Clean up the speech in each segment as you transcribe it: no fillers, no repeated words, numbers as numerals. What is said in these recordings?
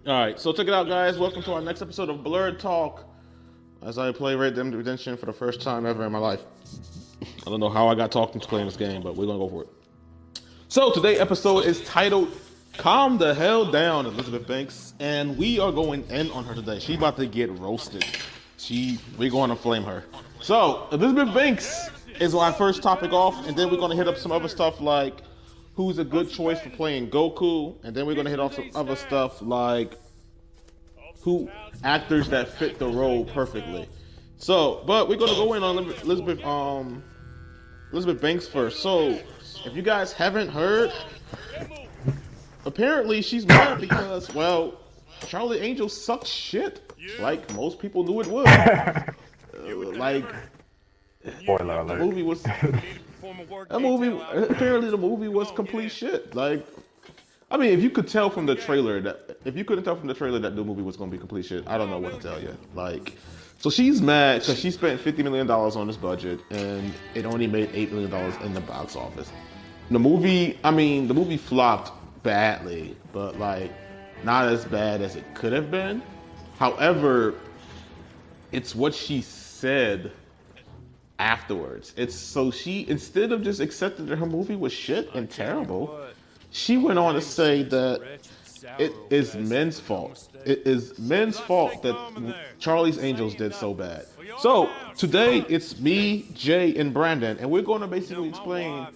All right, so check it out, guys. Welcome to our next episode of Blerds Talk. As I play Red Dead Redemption for the first time ever in my life. I don't know how I got talked into playing this game, but we're gonna go for it. So today's episode is titled "Calm the Hell Down," Elizabeth Banks, and we are going in on her today. She about to get roasted. We're going to flame her. So Elizabeth Banks is my first topic off, and then we're gonna hit up some other stuff like who's a good choice for playing Goku, and then we're gonna hit off some other stuff like who actors that fit the role perfectly. So, but we're gonna go in on Elizabeth Banks first. So, if you guys haven't heard, apparently she's mad because, well, Charlie Angel sucks shit, like most people knew it would. Like, Spoiler the alert. movie was. Apparently the movie was complete shit. Like, I mean, if you couldn't tell from the trailer that the movie was going to be complete shit, I don't know what to tell you. Like, so she's mad because she spent $50 million on this budget and it only made $8 million in the box office. The movie flopped badly, but like not as bad as it could have been. However, it's what she said afterwards. It's so she, instead of just accepting that her movie was shit and terrible, she went on to say that it is men's fault. It is men's fault that Charlie's Angels did so bad. So today it's me, Jay, and Brandon, and we're going to basically explain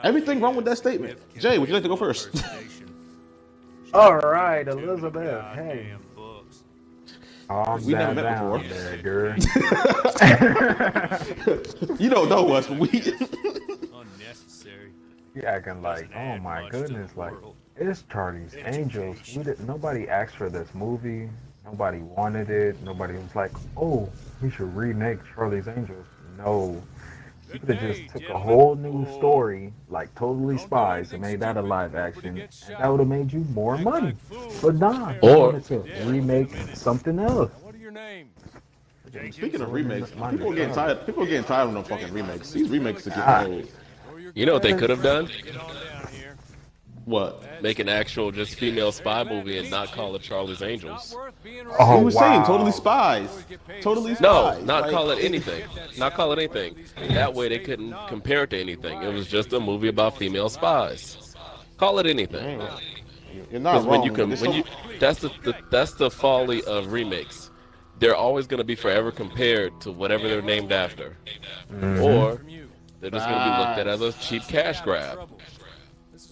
everything wrong with that statement. Jay, would you like to go first? All right, Elizabeth. Hey. We never met before. There, girl. You don't know us, but we. Unnecessary. You acting like, oh my goodness, like it's Charlie's Angels. Nobody asked for this movie. Nobody wanted it. Nobody was like, oh, we should remake Charlie's Angels. No. You could have just took a whole new story, like Totally Spies, and made that a live action. And that would have made you more money. But nah, you wanted to remake something else. What are your names? Speaking of remakes, people are getting tired. People are getting tired of them fucking remakes. These remakes are getting old. You know what they could have done? Get on down here. What? Make an actual just female spy movie and not call it Charlie's Angels. Oh, He was saying Totally Spies. Totally No, Spies. not Like, call it anything. Not call it anything. That way they couldn't compare it to anything. It was just a movie about female spies. Call it anything. Man, you're not Because wrong. that's the folly of remakes. They're always going to be forever compared to whatever they're named after, or they're just going to be looked at as a cheap cash grab.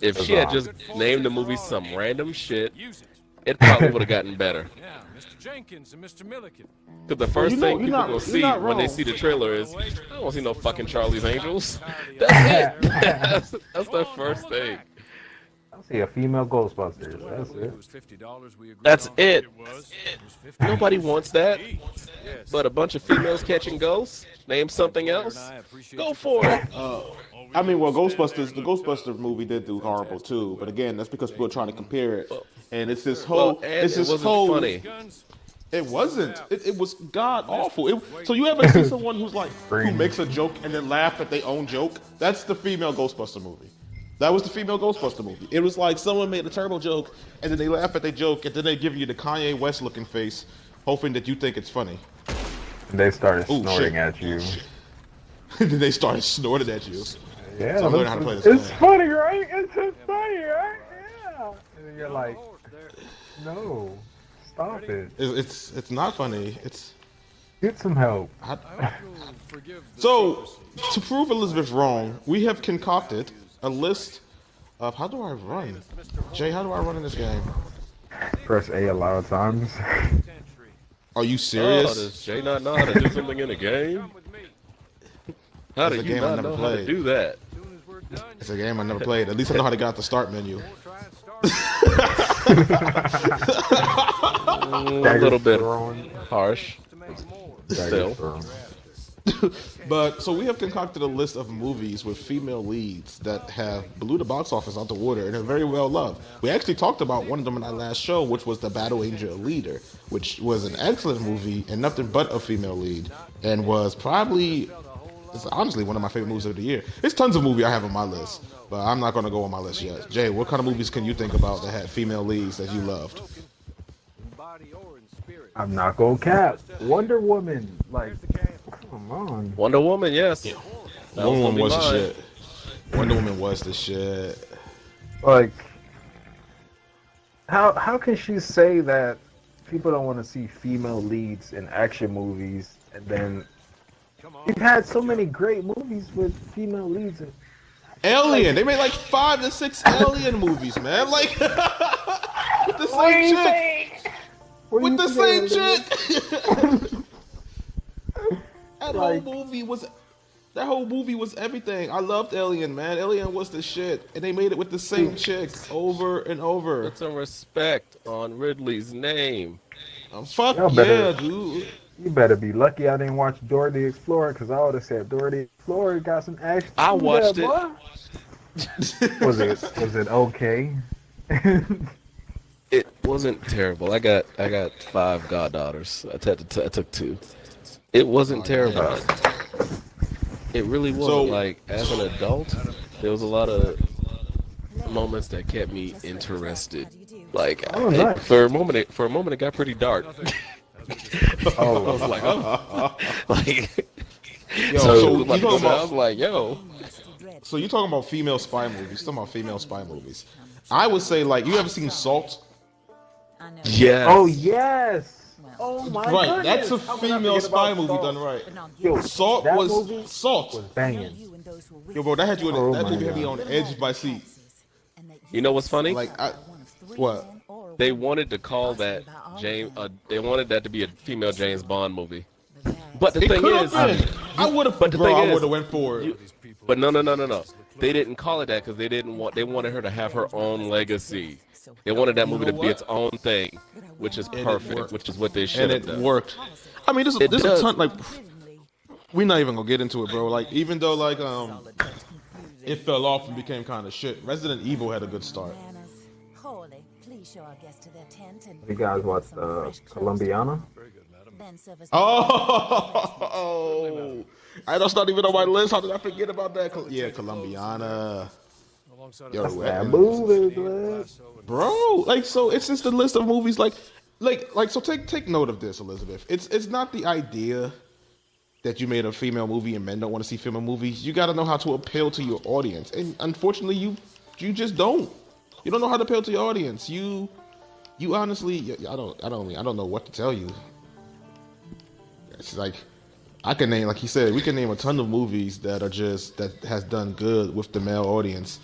If she had just named the movie some random shit, it probably would have gotten better. Yeah, Mr. Jenkins and Mr. Milliken. Because the first thing you're people not- will you're see not when they wrong. see the trailer is, I don't want to see no fucking Charlie's Angels. That's it. That's the first thing. I see a female Ghostbusters. That's it. It was $50 we agreed That's on. it. Was. It was 50. Nobody wants that. Yes. But a bunch of females catching ghosts? Name something else? Go for it. I mean, well, the Ghostbusters movie did do horrible too. But again, that's because people are trying to compare it, and it's this whole, Well, and it's it this wasn't whole. funny. It wasn't. It was god awful. So you ever see someone who's like who makes a joke and then laugh at their own joke? That's the female Ghostbuster movie. That was the female Ghostbuster movie. It was like someone made a terrible joke and then they laugh at their joke and then they give you the Kanye West looking face, hoping that you think it's funny. They started Ooh, snorting shit. at you. And then they started snorting at you. Yeah, So I'm learning how to play this it's game. funny, right? It's just funny, right? Yeah. And then you're like, no, stop it. It's not funny. It's Get some help. so to prove Elizabeth wrong, we have concocted a list of how do I run? Jay, how do I run in this game? Press A a lot of times. Are you Oh, serious? does Jay not know how to do something in a game? How It's do a you game I not never know how to played. do that? It's a game I never played. At least I know how to get out the start menu. A little bit harsh. Still. Still. But so we have concocted a list of movies with female leads that have blew the box office out the water and are very well loved. We actually talked about one of them in our last show, which was The Battle Angel Leader, which was an excellent movie and nothing but a female lead, and was probably, it's honestly one of my favorite movies of the year. There's tons of movies I have on my list, but I'm not going to go on my list yet. Jay, what kind of movies can you think about that had female leads that you loved? body or in spirit. I'm not gonna cap. Wonder Woman, like, come on. Wonder Woman, yes. Yeah. That Wonder gonna Woman be was the mine. shit. Wonder Woman was the shit. Like, how can she say that people don't want to see female leads in action movies, and then we've had so many great movies with female leads in Alien. They made like 5 to 6 Alien movies, man. Like with the same chick. With the same chick. That whole movie was everything. I loved Alien, man. Alien was the shit, and they made it with the same chick over and over. Put some respect on Ridley's name. Fuck Y'all yeah, better- dude. You better be lucky I didn't watch Dora the Explorer, because I would have said Dora the Explorer got some action. I too watched there, boy. Was it okay? It wasn't terrible. I got 5 goddaughters. I took 2. It wasn't terrible. It really wasn't. So- Like, as an adult, there was a lot of moments that kept me interested. Like, Oh, nice. for a moment, it got pretty dark. I Oh, was like, oh, like, Yo, so so it was you about to go talking down. I about was like, yo, So you talking about female spy movies? Talking about female spy movies? I would say like you ever seen Salt? yes. oh yes. Oh my Right, goodness. that's a How could I female forget spy about movie Salt? done right. Yo, Salt that was movie Salt. was banging. Yo, bro, that had you. Oh That my movie had me God. on edge of my seat. You know what's funny? Like, what? They wanted to call that James. They wanted that to be a female James Bond movie. But the It thing could have is, been. I would have. but the Bro, thing I is, would have went for it. but no. They didn't call it that because they didn't want. They wanted her to have her own legacy. They wanted that movie to be its own thing, which is it perfect. worked. Which is what they And should have it done. worked. I mean, It there's a does. ton. Like, we're not even gonna get into it, bro. Like, even though like it fell off and became kind of shit. Resident Evil had a good start. You guys watched Colombiana? Oh, that's not even on my list. How did I forget about that? Yeah, Colombiana. Yo, That movie, man. bro, like, so it's just a list of movies. Like, so take note of this, Elizabeth. It's not the idea that you made a female movie and men don't want to see female movies. You got to know how to appeal to your audience, and unfortunately, you just don't. You don't know how to appeal to your audience. You honestly, I don't know what to tell you. It's like I can name, like he said, we can name a ton of movies that has done good with the male audience,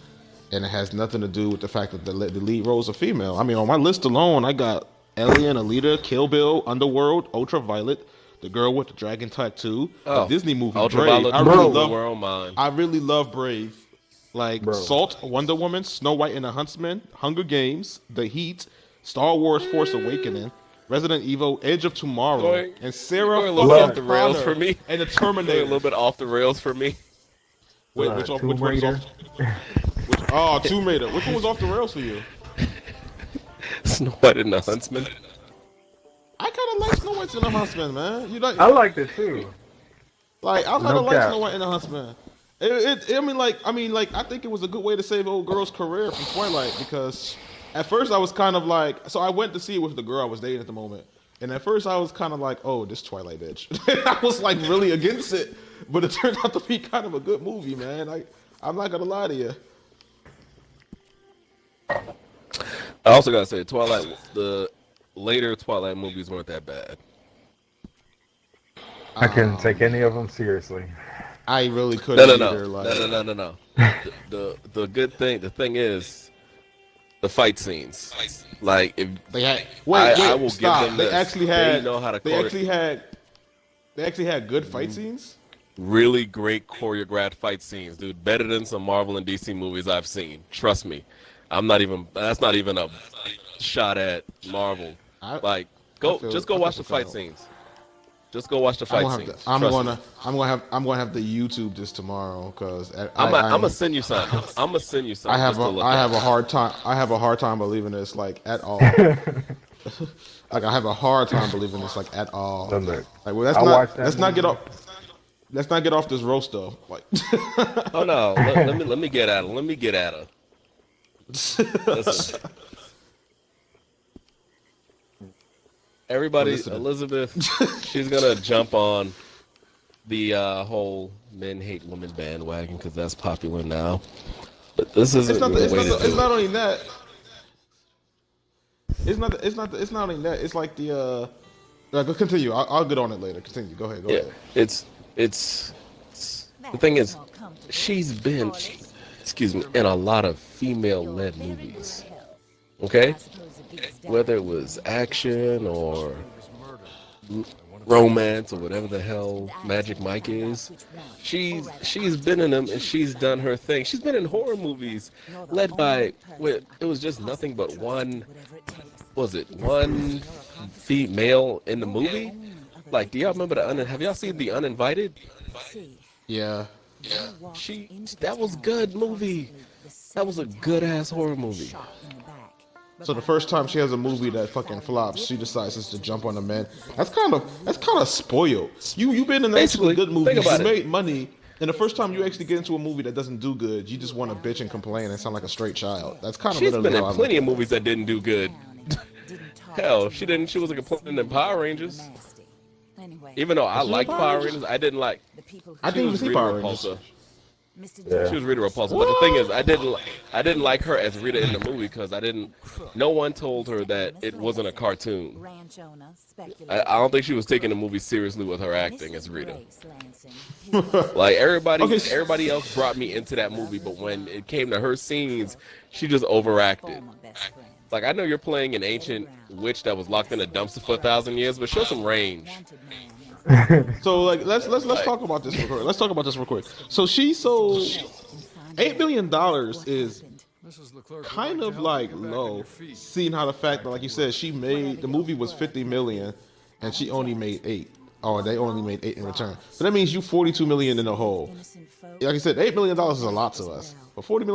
and it has nothing to do with the fact that the lead roles are female. I mean, on my list alone, I got Alien, Alita, Kill Bill, Underworld, Ultraviolet, The Girl with the Dragon Tattoo, the Disney movie Brave. Ultraviolet. I really love Brave. Like Bro. Salt, Wonder Woman, Snow White and the Huntsman, Hunger Games, The Heat, Star Wars Force Awakening, Resident Evil, Edge of Tomorrow, Going- and Sarah going a little fucking off the rails Connor, for me. and the They're Terminator. a little bit off the rails for me. Wait, which Tomb one was Raider. off? Tomb Raider. Which one was off the rails for you? Snow White and the Huntsman. I kind of like Snow White and the Huntsman, man. You like? I liked it too. Like, I kind No of like cap. Snow White and the Huntsman. I mean, I think it was a good way to save old girl's career from Twilight, because at first I was kind of like, so I went to see it with the girl I was dating at the moment, and at first I was kind of like, oh, this Twilight bitch. I was like really against it, but it turned out to be kind of a good movie, man. I'm not gonna lie to you. I also gotta say, Twilight. The later Twilight movies weren't that bad. I couldn't take any of them seriously. I really couldn't No. either. Like, No. The good thing. The thing is, the fight scenes. Like if they had I will stop. give them They this. actually had. They know how to They chore- actually had good fight scenes. really great choreographed fight scenes, dude. Better than some Marvel and DC movies I've seen. Trust me. That's not even a shot at Marvel. I Go feel watch the fight out. scenes. Just go watch the fight scenes. I'm Trust gonna me. have to YouTube this tomorrow, because I'm gonna send you something. I'm gonna send you something. I have just to look I at. have a hard time. I have a hard time believing this, like, at all. Like, I have a hard time believing this, like, at all. Look, Like, well, I watched that let's not get movie. off. Let's not get off this roast though. Like, Oh no, let me get at her. Let me get at her. Listen. Everybody, Listen. Elizabeth, she's gonna jump on the whole men hate women bandwagon because that's popular now. But this isn't It's not. the It's way not. to It's do not it. only that. It's not only that. It's like the. Like, continue. I'll get on it later. Continue. Go ahead. Go Yeah, ahead. it's the thing is, she's been, excuse me, in a lot of female-led movies. Okay, whether it was action or romance or whatever the hell Magic Mike is, she's been in them and she's done her thing. She's been in horror movies led by it was just nothing but one female in the movie. Like, do y'all remember have y'all seen The Uninvited? Yeah. That was good movie. That was a good ass horror movie. So the first time she has a movie that fucking flops, she decides to jump on the man. That's kind of spoiled. You've been in Basically, good movies. think about You it. made money, and the first time you actually get into a movie that doesn't do good, you just want to bitch and complain and sound like a straight child. That's kind of She's literally been in how I plenty look of movies that didn't do good. Hell, she wasn't complaining in Power Rangers. Even though I liked Power Rangers, I didn't like. I didn't even see Rita Power Rangers. Repulsa. Yeah. She was Rita Repulsa, but the thing is, I didn't like her as Rita in the movie because no one told her that it wasn't a cartoon. I don't think she was taking the movie seriously with her acting as Rita. Like everybody else brought me into that movie, but when it came to her scenes, she just overacted. Like, I know you're playing an ancient witch that was locked in a dumpster for 1,000 years, but show some range. So like let's talk about this real quick. Let's talk about this real quick. So she sold $8 million is Mrs. Leclerc, kind would of like like to help you get back on low, your feet. seeing how the fact that, like you said, the movie was 50 million and she only made 8. Oh, they only made 8 in return. So that means you 42 million in the hole. Like I said, $8 million is a lot to us. But 42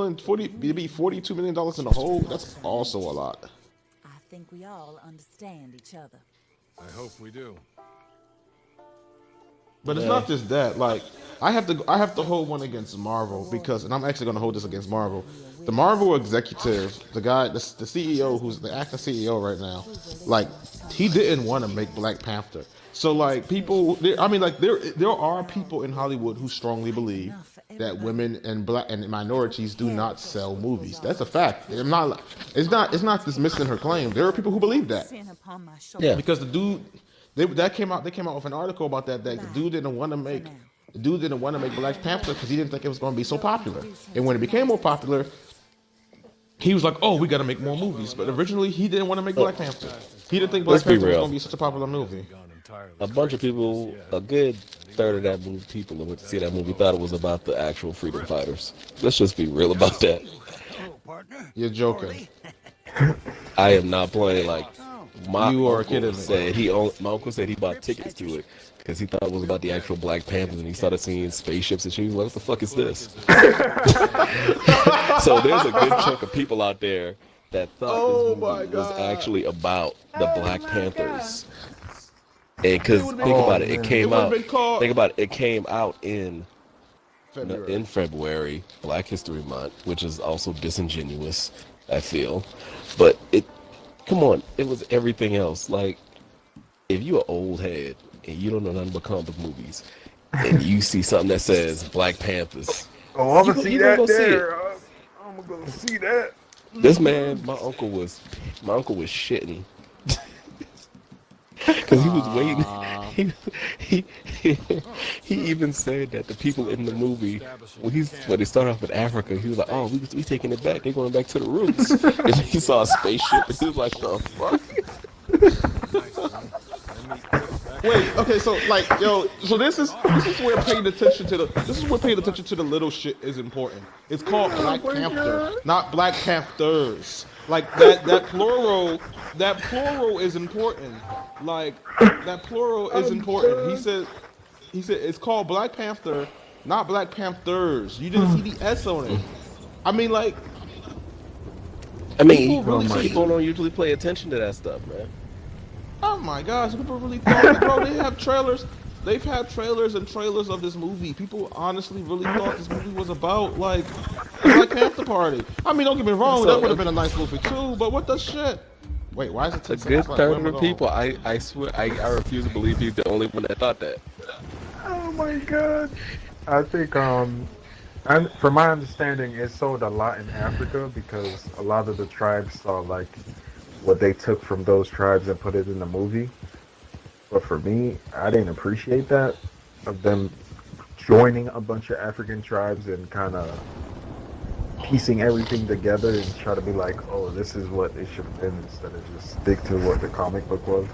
million dollars in the hole, that's also a lot. I think we all understand each other. I hope we do. But it's not just that. Like, I have to hold one against Marvel because, and I'm actually going to hold this against Marvel. The Marvel executive, the guy, the CEO, who's the acting CEO right now, like, he didn't want to make Black Panther. So like there are people in Hollywood who strongly believe that women and black and minorities do not sell movies. That's a fact. It's not dismissing her claim. There are people who believe that. Yeah. Because the dude they came out with an article about that the dude didn't want to make Black Panther because he didn't think it was going to be so popular. And when it became more popular, he was like, "Oh, we got to make more movies." But originally, he didn't want to make Black Panther. He didn't think Black Let's be Panther was real. going to be such a popular movie. A bunch of people, a good third of that movie, people that went to see that movie thought it was about the actual freedom fighters. Let's just be real about that. You're joking. I am not playing like my You are uncle kidding me. said my uncle said he bought tickets to it because he thought it was about the actual Black Panthers and he started seeing spaceships and shit. He was like, what the fuck is this? So there's a good chunk of people out there that thought this movie was actually about the Black Panthers. And because think about it, it came out. Think about it, it came out in February, Black History Month, which is also disingenuous, I feel. But come on, it was everything else. Like, if you're an old head and you don't know nothing but comic book movies, and you see something that says Black Panthers, Oh, I'm gonna You see gonna that go see there. I'm gonna see that. this man, my uncle was shitting. Because he was waiting. He even said that the people in the movie, when they start off in Africa, he was like, "Oh, we taking it back. They're going back to the roots." And then he saw a spaceship, and he was like, "The fuck?" Wait, okay, so like, so this is where paying attention to the little shit is important. It's called Black Panther, not Black Panthers. Like that plural is important. Like that plural is important. He said it's called Black Panther, not Black Panthers. You didn't see the S on it. I mean, like, people don't usually pay attention to that stuff, man. oh my gosh, people really thought, bro, they have trailers. They've had trailers and trailers of this movie. People honestly really thought this movie was about, like, the Black Panther party. I mean, don't get me wrong, that would have been a nice movie too, but what the shit? Wait, why is it 10 A good seconds left? third Where of am I the going? people. I swear, I refuse to believe he's the only one that thought that. Oh my god. I think and from my understanding, it sold a lot in Africa because a lot of the tribes saw like what they took from those tribes and put it in the movie. But for me, I didn't appreciate that of them joining a bunch of African tribes and kind of piecing everything together and try to be like, oh, this is what it should have been instead of just stick to what the comic book was.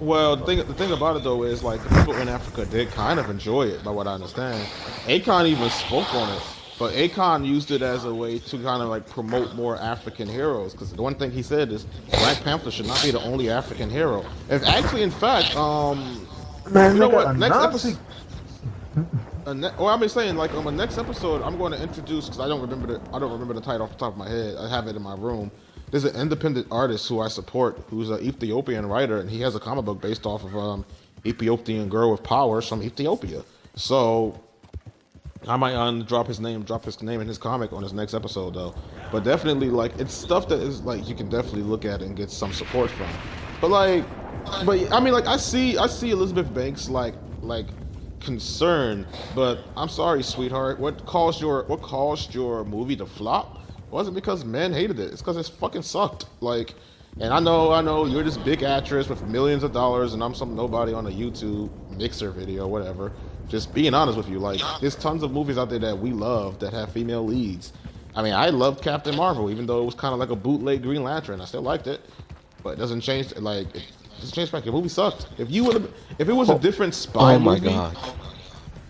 Well, the thing about it though is like the people in Africa did kind of enjoy it, by what I understand. Akon even spoke on it, but Akon used it as a way to kind of like promote more African heroes. Because the one thing he said is Black Panther should not be the only African hero. If actually, in fact, Man, you know nigga, what? a Next Nazi. episode. Well, I've been saying like on the next episode, I'm going to introduce because I don't remember the title off the top of my head. I have it in my room. There's an independent artist who I support, who's an Ethiopian writer, and he has a comic book based off of Ethiopian girl with powers from Ethiopia. So I might drop his name in his comic on his next episode though. But definitely like it's stuff that is like you can definitely look at and get some support from. But I mean like I see Elizabeth Banks like concern, but I'm sorry, sweetheart. What caused your movie to flop? It wasn't because men hated it. It's because it fucking sucked. Like, and I know you're this big actress with millions of dollars, and I'm some nobody on a YouTube mixer video, whatever. Just being honest with you, like, there's tons of movies out there that we love that have female leads. I mean, I loved Captain Marvel, even though it was kind of like a bootleg Green Lantern. I still liked it, but it doesn't change. Like, it doesn't change back. The movie sucked. If it was a different spy movie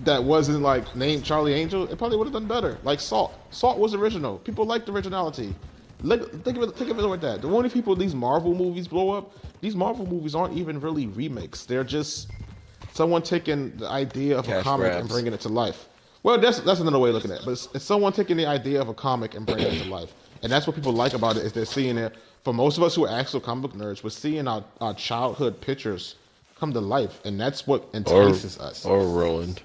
that wasn't like named Charlie Angel, it probably would have done better. Like Salt. Salt was original. People liked originality. Think of it like that. The only people these Marvel movies blow up, these Marvel movies aren't even really remakes. They're just someone taking the idea of a comic and bringing it to life. Well, that's another way of looking at it. But it's someone taking the idea of a comic and bringing it to life. And that's what people like about it is they're seeing it. For most of us who are actual comic book nerds, we're seeing our childhood pictures come to life, and that's what entices us. Or ruined.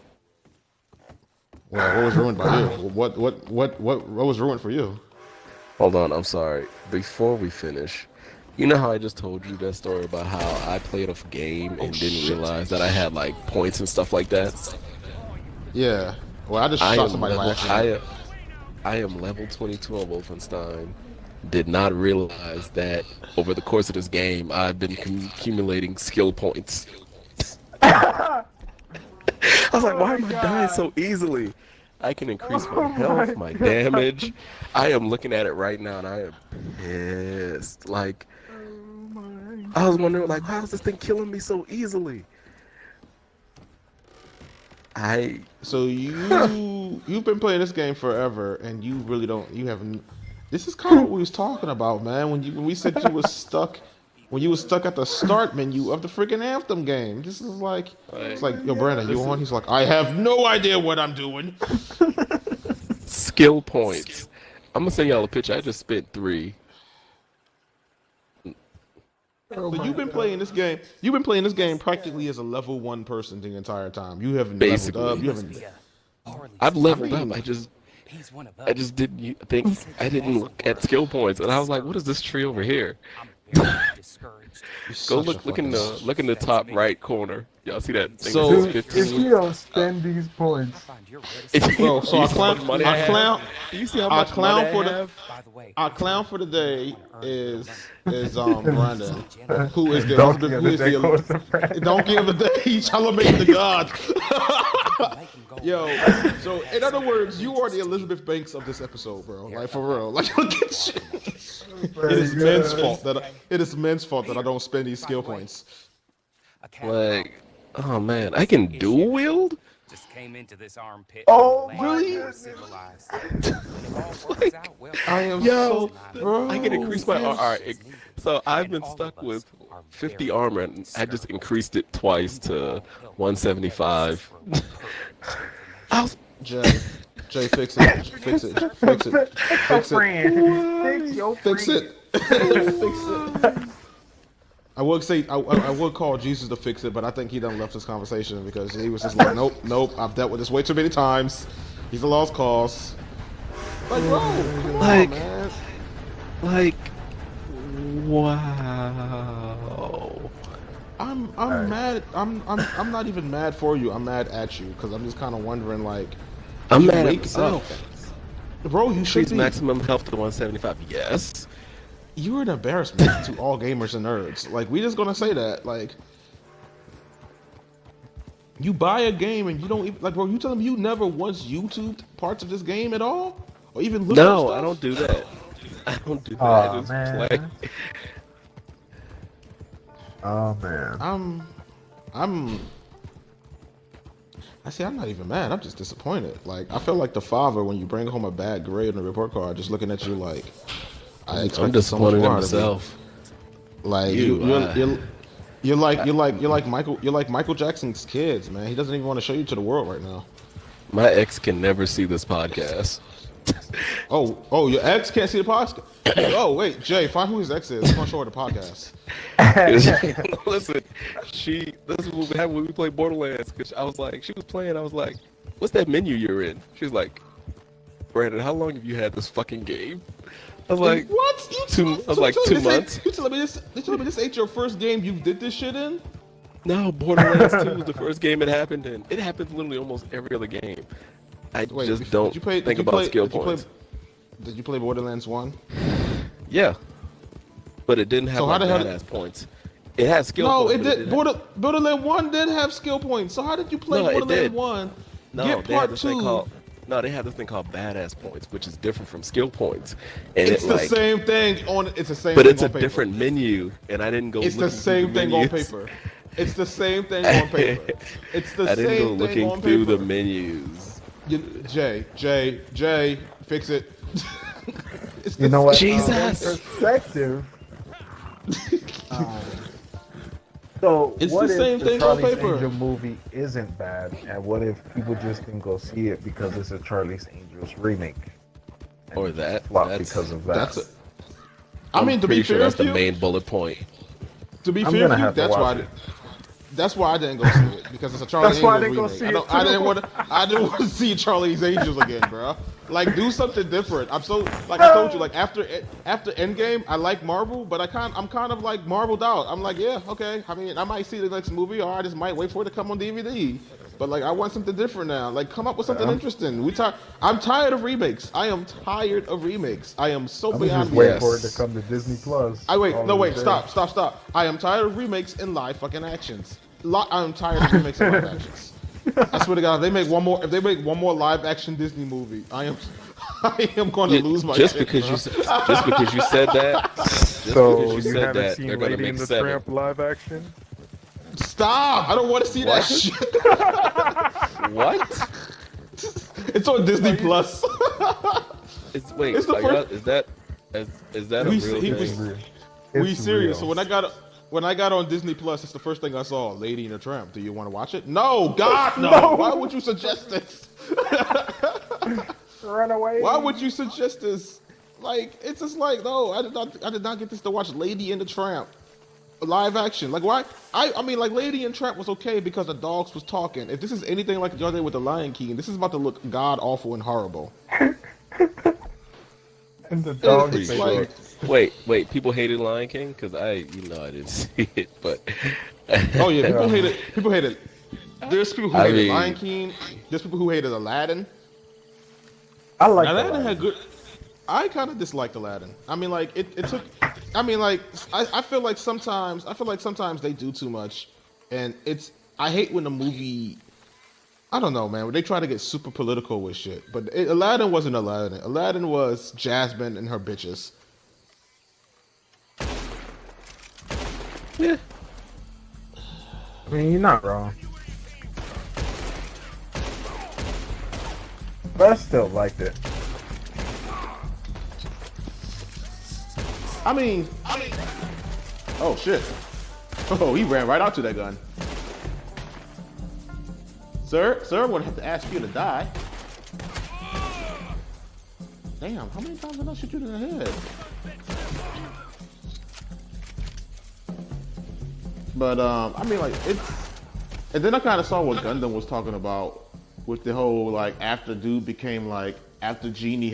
Well, what was ruined by you? What was ruined for you? Hold on, I'm sorry. Before we finish, you know how I just told you that story about how I played a game and didn't realize that I had like points and stuff like that? Yeah. Well, I just shot somebody by accident. I am level 22 on Wolfenstein. Did not realize that over the course of this game, I've been accumulating skill points. I was like, why am I dying so easily? I can increase my health, my damage. I am looking at it right now, and I am pissed. Like, I was wondering, like, why is this thing killing me so easily? So you've been playing this game forever, and you really don't. You haven't. This is kind of what we was talking about, man. When we said you was stuck. When you was stuck at the start menu of the freaking Anthem game. This is like, it's like, yo, Brandon, you on? He's like, I have no idea what I'm doing. Skill points. I'm gonna send y'all a picture. I just spent 3. So you've been playing this game. You've been playing this game practically as a level 1 person the entire time. You haven't Basically. leveled up. You haven't. I've leveled up. I just didn't think. I didn't look at skill points, and I was like, what is this tree over here? Go look in the top right corner. Y'all see that thing? So that says 15? If you don't spend these points, Bro, so I clown for the day is Brandon, who is the donkey of the day. He's trying to make the gods. Yo, so in other words, you are the Elizabeth Banks of this episode, bro. Like for real. Like look at you. It is men's fault that I don't spend these skill points. Like, oh man, I can dual wield. Just came into this armpit. Oh, really? I am Yo, so, bro. I can increase my alright. So I've been stuck with 50 armor, and I just increased it twice to 175. Jay, fix it. Fix it. Fix it. Fix it. Fix it. Fix it. I would call Jesus to fix it, but I think he done left this conversation because he was just like, nope, I've dealt with this way too many times. He's a lost cause. Like, bro, come on, man. Like, why? Wow. I'm mad. I'm not even mad for you. I'm mad at you because I'm just kind of wondering, like, I'm you mad at wake myself. up, bro. You should Increase be. maximum health to 175. Yes. You're an embarrassment to all gamers and nerds. Like, we just gonna say that. Like, you buy a game and you don't even, like, bro. You telling me you never once YouTubed parts of this game at all, or even looked up No, stuff? I don't do that. I don't do that. Oh, I just man. play. Oh man. I see. I'm not even mad. I'm just disappointed. Like, I feel like the father when you bring home a bad grade on the report card, just looking at you like, I I'm expected so much disappointed in more out of you. myself. Like you're like Michael Jackson's kids, man. He doesn't even want to show you to the world right now. My ex can never see this podcast. Oh, your ex can't see the podcast. Oh, wait, Jay, find who his ex is. I'm gonna show her the podcast. Listen, this is what we had when we played Borderlands. Cause she was playing. I was like, "What's that menu you're in?" She was like, "Brandon, how long have you had this fucking game?" I was like, What? I was like, 2 months. You telling me this ain't your first game you did this shit in? No, Borderlands 2 was the first game it happened in. It happens literally almost every other game. I just don't think about skill points. Did you play Borderlands 1? Yeah, but it didn't have So how the hell badass points. It had skill No, points. it did. Borderlands 1 did have skill points. So how did you play No, it Borderlands did. 1? No, Get they had part this 2. thing called they have this thing called badass points, which is different from skill points. And It's the same thing on. It's the same. But thing it's a on paper. different menu, and I didn't go. It's the looking same through the thing on menus. paper. It's the same thing on paper. It's the I didn't go same thing looking on through paper. the menus. Jay, fix it. It's You the know what? Jesus. Perspective. So It's what the if same the thing on Charlie's paper. Angel movie isn't bad, and what if people just didn't go see it because it's a Charlie's Angels remake? And Or it that. flopped That's- because of that. That's it. I mean, to be Pretty sure fair that's with the you, main bullet point. to be I'm fair gonna with you, have to that's watch why. it. That's why I didn't go see it because it's a Charlie's That's why I Angels didn't go remake. see I, it don't, I too. didn't want to see Charlie's Angels again, bro. Like, do something different. I'm so like I told you, like after Endgame, I like Marvel, but I'm kind of like marveled out. I'm like, yeah, okay. I mean, I might see the next movie, or I just might wait for it to come on DVD. But like, I want something different now. Like, come up with something interesting. I'm tired of remakes. I am tired of remakes. I am so I'm beyond just waiting yes. for it to come to Disney Plus. Stop. I am tired of remakes in live fucking actions. I'm tired of remakes in live actions. I swear to God, if they make one more live action Disney movie, I am going to lose my just shit, because bro. you said that. So you haven't they're seen gonna Lady make and the 7. Tramp live action? Stop! I don't want to see that What? shit. What? It's on Disney Plus. It's It's the first- is that a real thing? We It's serious? real. So when I got on Disney Plus, it's the first thing I saw. Lady and the Tramp. Do you want to watch it? No, God, no. No. Why would you suggest this? Run away. Why would you suggest this? Like, it's just like, no, I did not get this to watch Lady and the Tramp live action. Like, why? I mean, like, Lady and Tramp was okay because the dogs was talking. If this is anything like the other day with the Lion King, this is about to look god awful and horrible. And the dog It's is like- Wait, people hated Lion King because I didn't see it, but Oh yeah, people hate it. People hate it. There's people who I hated mean- Lion King. There's people who hated Aladdin. I like Aladdin that. had good. I kind of disliked Aladdin. I mean, like it took. I mean, like I feel like sometimes they do too much, and I hate when the movie. I don't know, man. When they try to get super political with shit, but Aladdin wasn't Aladdin. Aladdin was Jasmine and her bitches. yeah. I mean, you're not wrong. But I still liked it. I mean. Oh shit! Oh, he ran right out to that gun. Sir, I'm gonna have to ask you to die. Damn, how many times did I shoot you in the head? But I mean, like it's. And then I kind of saw what Gundam was talking about with the whole like after dude became like after Genie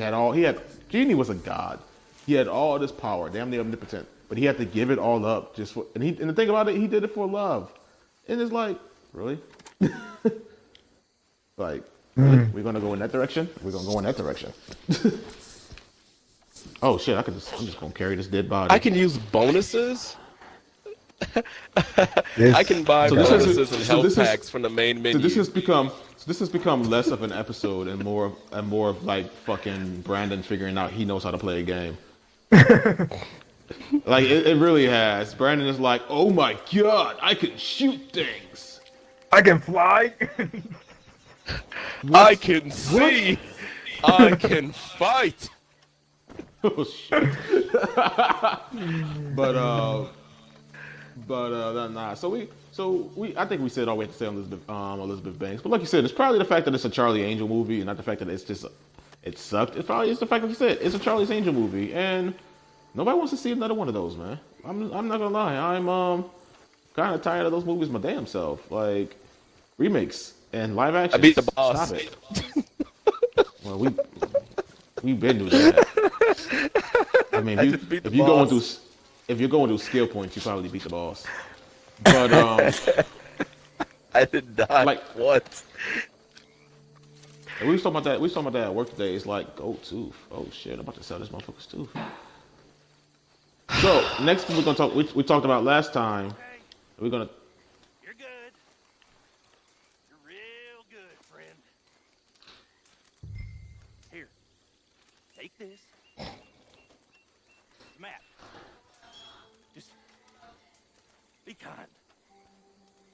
was a god. He had all this power, damn near omnipotent. but he had to give it all up just for. And the thing about it, he did it for love, and it's like, really, like, really? We're gonna go in that direction. We're gonna go in that direction. Oh shit! I'm just gonna carry this dead body. I can use bonuses. I can buy bonuses and health packs from the main menu. So this has become less of an episode and more of like fucking Brandon figuring out he knows how to play a game. Like it really has. Brandon is like, oh my god, I can shoot things. I can fly. I can see. I can fight. Oh shit. But nah. So we I think we said all we had to say on Elizabeth Banks. But like you said, it's probably the fact that it's a Charlie Angel movie and not the fact that it sucked. It's probably the fact that you said it's a Charlie's Angel movie and nobody wants to see another one of those, man. I'm not gonna lie. I'm kind of tired of those movies my damn self. Like remakes and live action. I beat the boss. Stop it. Well, we've been doing that. I mean, if you're going through skill points, you probably beat the boss. But I did not. Like what? We was talking about that at work today. It's like gold tooth. Oh shit! I'm about to sell this motherfucker's tooth. So next we're gonna talk. We talked about last time. We're gonna. You're good. You're real good, friend. Here, take this. Matt, just be kind.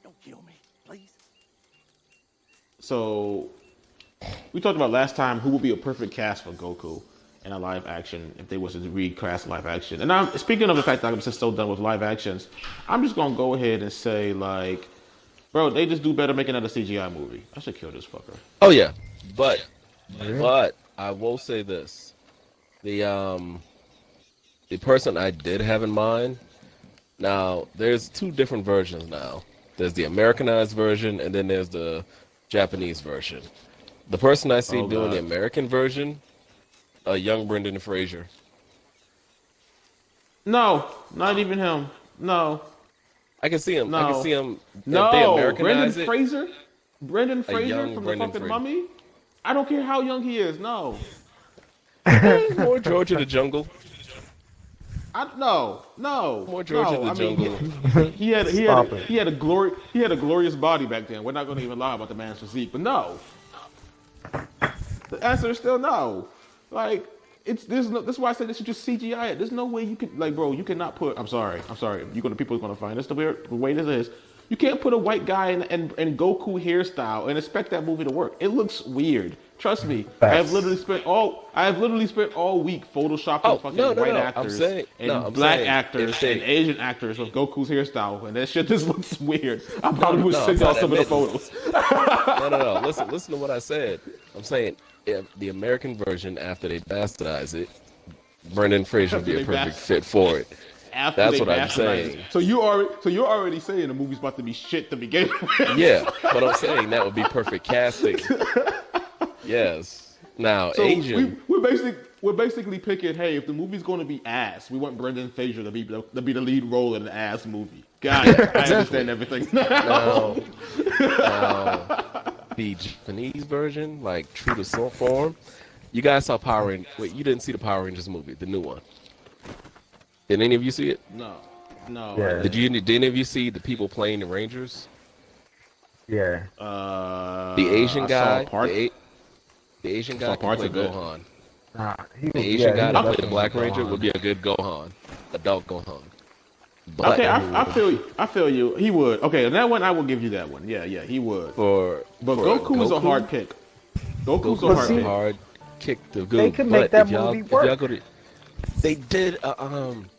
Don't kill me, please. So we talked about last time who would be a perfect cast for Goku in a live action if they was to recast live action. And I'm speaking of the fact that I'm just so done with live actions. I'm just gonna go ahead and say like, bro, they just do better making that a CGI movie. I should kill this fucker. Oh yeah, but I will say this: the person I did have in mind. Now there's two different versions now. There's the Americanized version, and then there's the Japanese version. The person I see doing the American version, a young Brendan Fraser. No, not even him. No. I can see him. No. I can see him. No, if they Americanize Brendan it, Fraser? Brendan Fraser from Brendan the fucking Fraser. Mummy? I don't care how young he is, no. more George of the Jungle. No. More George of the Jungle. He had a glorious body back then. We're not going to even lie about the man's physique, but no. The answer is still no. Like that's why I said this is just CGI it. There's no way you can bro. You cannot put. I'm sorry. People are gonna find this the way this is. You can't put a white guy in Goku hairstyle and expect that movie to work. It looks weird. Trust me. I have literally spent all week photoshopping white actors and black actors and Asian actors with Goku's hairstyle, and that shit just looks weird. I probably would send y'all some of the photos. No. Listen to what I said. I'm saying if the American version, after they bastardize it, Brendan Fraser would be a perfect fit for it. That's what I'm saying. So you're already saying the movie's about to be shit to begin with. Yeah, but I'm saying that would be perfect casting. Yes. Now, so Asian. We're basically picking. Hey, if the movie's going to be ass, we want Brendan Fraser to be the lead role in an ass movie. Got it. I understand everything. Now, the Japanese version, like true to form, you guys saw Power Rangers. Wait, you didn't see the Power Rangers movie, the new one. Did any of you see it? No. Yeah. Did any of you see the people playing the Rangers? Yeah. The Asian guy. The Asian guy can play Gohan. The Asian guy that played the Black Ranger would be a good Gohan, adult Gohan. Okay, I feel you. He would. Okay, that one I will give you that one. Yeah, he would. But Goku is a hard pick. Goku's a hard kick to They could make that movie work. They did on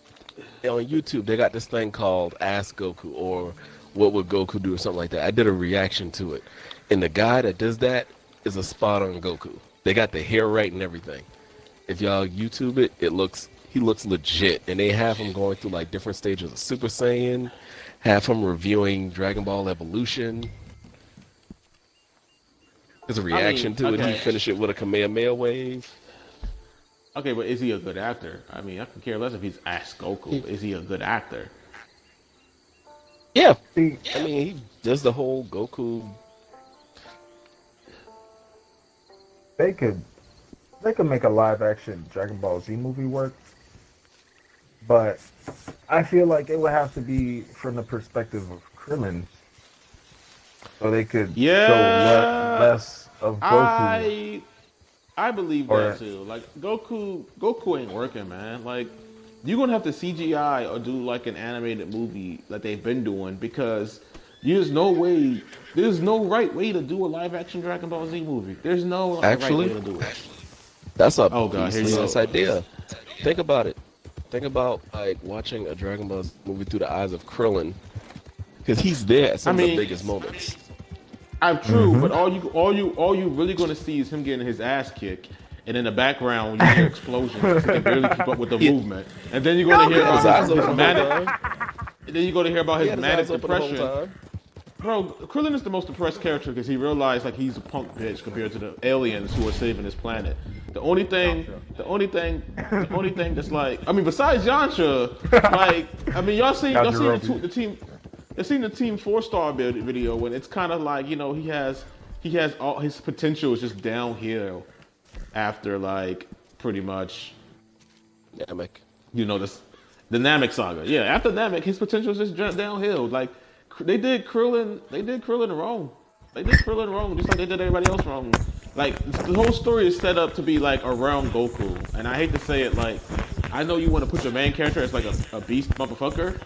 YouTube. They got this thing called Ask Goku or What Would Goku Do or something like that. I did a reaction to it, and the guy that does that is a spot on Goku. They got the hair right and everything. If y'all YouTube it, he looks legit, and they have him going through like different stages of Super Saiyan, have him reviewing Dragon Ball Evolution. There's a reaction to it. He finish it with a Kamehameha wave. Okay, but is he a good actor? I mean, I can care less if he's Ask Goku. Is he a good actor? Yeah, See, I mean, he does the whole Goku. they could make a live action Dragon Ball Z movie work, but I feel like it would have to be from the perspective of Krillin, so they could show less of Goku. I believe Or- that too. Like Goku ain't working, man. Like you're gonna have to CGI or do like an animated movie like they've been doing because there's no right way to do a live action Dragon Ball Z movie. There's no Actually, right way to do it. That's a Oh, God, here you beastly go. idea. Think about it. Think about like watching a Dragon Ball movie through the eyes of Krillin, because he's there at some of the biggest moments. I'm true, but all you really gonna see is him getting his ass kicked, and in the background you hear explosions. 'Cause he can barely keep up with the movement, and then you're gonna hear His about eyes his open the whole manic. time. And then you're gonna hear about He his had his manic eyes open the whole depression. time. Bro, Krillin is the most depressed character because he realized like he's a punk bitch compared to the aliens who are saving his planet. The only thing that's like, I mean, besides Yamcha, like, I mean, y'all seen the team. You seen the Team 4-star video when it's kind of like, you know, he has all his potential is just downhill after like pretty much, Namek. you know, the Namek saga. Yeah, after Namek, his potential is just downhill. Like they did Krillin wrong. They did Krillin wrong, just like they did everybody else wrong. Like the whole story is set up to be like around Goku, and I hate to say it, like I know you want to put your main character as like a beast motherfucker,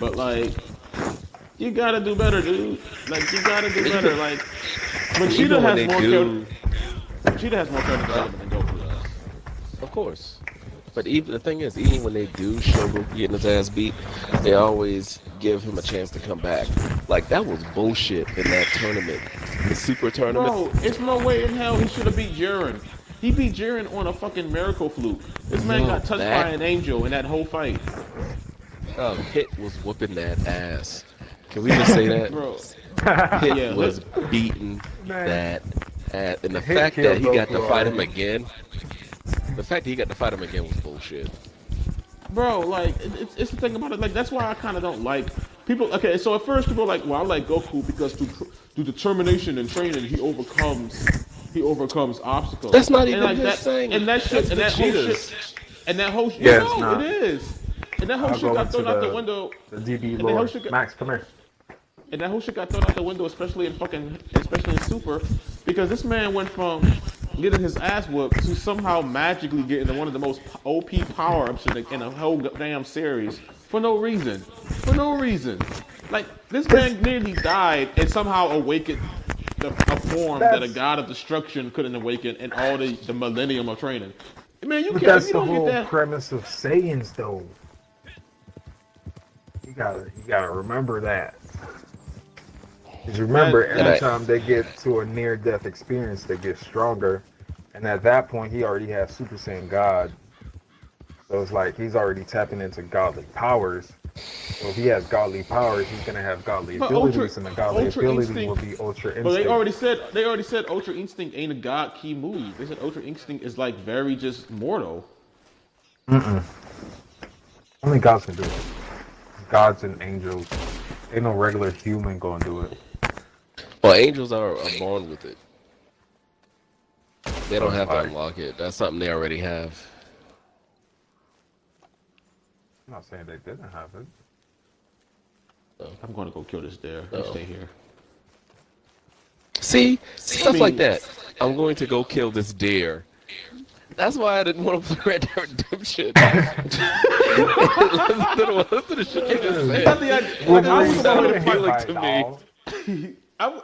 but like you gotta do better, dude. Like you gotta do better. Like Vegeta Even when has they more do- Vegeta has more character development than Goku does. Of course. But even the thing is, even when they do show Goku getting his ass beat, they always give him a chance to come back. Like that was bullshit in that tournament, the Super tournament. Bro, it's no way in hell he should have beat Jiren. He beat Jiren on a fucking miracle fluke. This man Yo, got touched that- by an angel in that whole fight. Hit was whooping that ass. Can we just say that? Bro, Hit Yeah, was beating that ass, and the Hit fact that he killed got to Goku fight him already. again. The fact that he got to fight him again was bullshit. bro, like it's the thing about it. Like that's why I kind of don't like people. Okay, so at first people are like, well, I like Goku because through determination and training, he overcomes obstacles. That's not even like his that, thing. And that shit, That's and that whole Vegeta's. shit, and that whole shit. Yeah, no, it's not. it is. And that whole I'll shit go got into thrown out the window. The DB And the whole Lord. shit got- Max, come here. And that whole shit got thrown out the window, especially in Super, because this man went from getting his ass whooped to somehow magically getting one of the most OP power-ups in the whole damn series for no reason. For no reason. Like, this man nearly died and somehow awakened a form that a god of destruction couldn't awaken in all the millennium of training. Man, you But can't, that's you the don't whole get that. premise of Saiyans, though. You gotta remember that. Because remember, And every I- time they get to a near-death experience, they get stronger. And at that point, he already has Super Saiyan God. So it's like he's already tapping into godly powers. So if he has godly powers, he's gonna have godly But abilities, and the godly Ultra ability Instinct- will be Ultra Instinct. But they already said Ultra Instinct ain't a god key move. They said Ultra Instinct is like very just mortal. Only gods can do it. Gods and angels. Ain't no regular human gonna do it. Well, angels are born with it. They don't have to Like- unlock it. That's something they already have. I'm not saying they didn't have it. I'm gonna go kill this dare. You Oh. stay here. See, stuff mean- like that. I'm going to go kill this deer. That's why I didn't want to play Red Dead Redemption. Listen to the shit you just said. I was on my way to fight. appealing to me. I was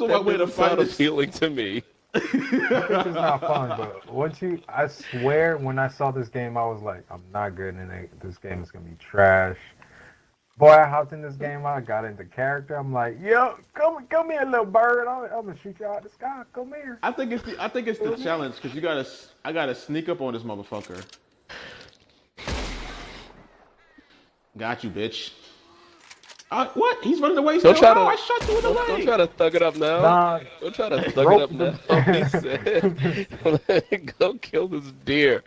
on my That way to didn't fight sound this. appealing to me. It's not fun, but I swear, when I saw this game, I was like, I'm not good in it. This game is gonna be trash. Boy, I hopped in this game. I got into character. I'm like, yo, come here, little bird. I'm gonna shoot you out the sky. Come here. I think it's the challenge because I gotta sneak up on this motherfucker. Got you, bitch. What? He's running away still? Don't try to. I shot you in the Don't leg. try to thug it up now. Nah, Don't try to thug it up now. He said, "Go kill this deer."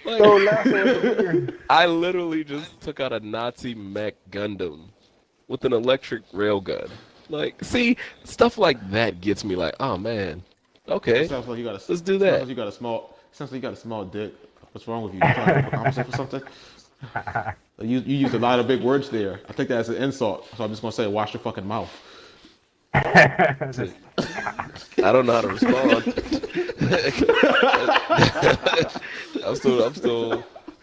Like, so lasso at the deer. I literally just took out a Nazi mech Gundam with an electric railgun. Like, see, stuff like that gets me like, oh man, okay, Sounds like you got a, let's do Sounds that. like you got a small. Sounds like you got a small dick. What's wrong with you? You trying to accomplish or something? You used a lot of big words there. I take that as an insult, so I'm just gonna say, wash your fucking mouth. I don't know how to respond.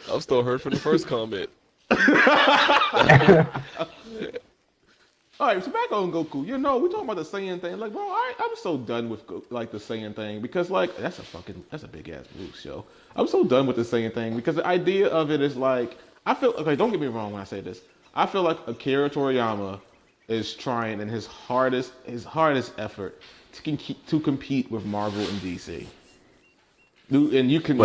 I'm still hurt from the first comment. All right, so back on Goku. You know, we talking about the Saiyan thing. Like, bro, I'm so done with like the Saiyan thing because like that's a big ass move, yo. I'm so done with the Saiyan thing because the idea of it is like I feel okay. Don't get me wrong when I say this. I feel like Akira Toriyama is trying in his hardest effort to compete with Marvel and DC. And you can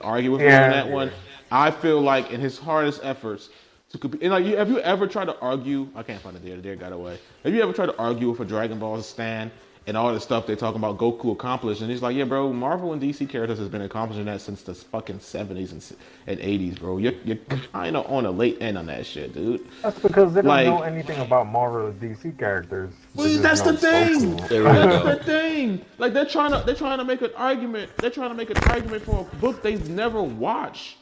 argue with me on that one. I feel like in his hardest efforts to compete, and like, have you ever tried to argue? I can't find it there. The deer got away. Have you ever tried to argue with a Dragon Ball stan and all the stuff they talking about Goku accomplished? And he's like, yeah, bro, Marvel and DC characters has been accomplishing that since the fucking 70s and 80s, bro. You're kind of on a late end on that shit, dude. That's because they don't Like- know anything about Marvel or DC characters. They just That's the know thing. Goku. There we That's go. the thing. Like they're trying to make an argument. They're trying to make an argument for a book they've never watched.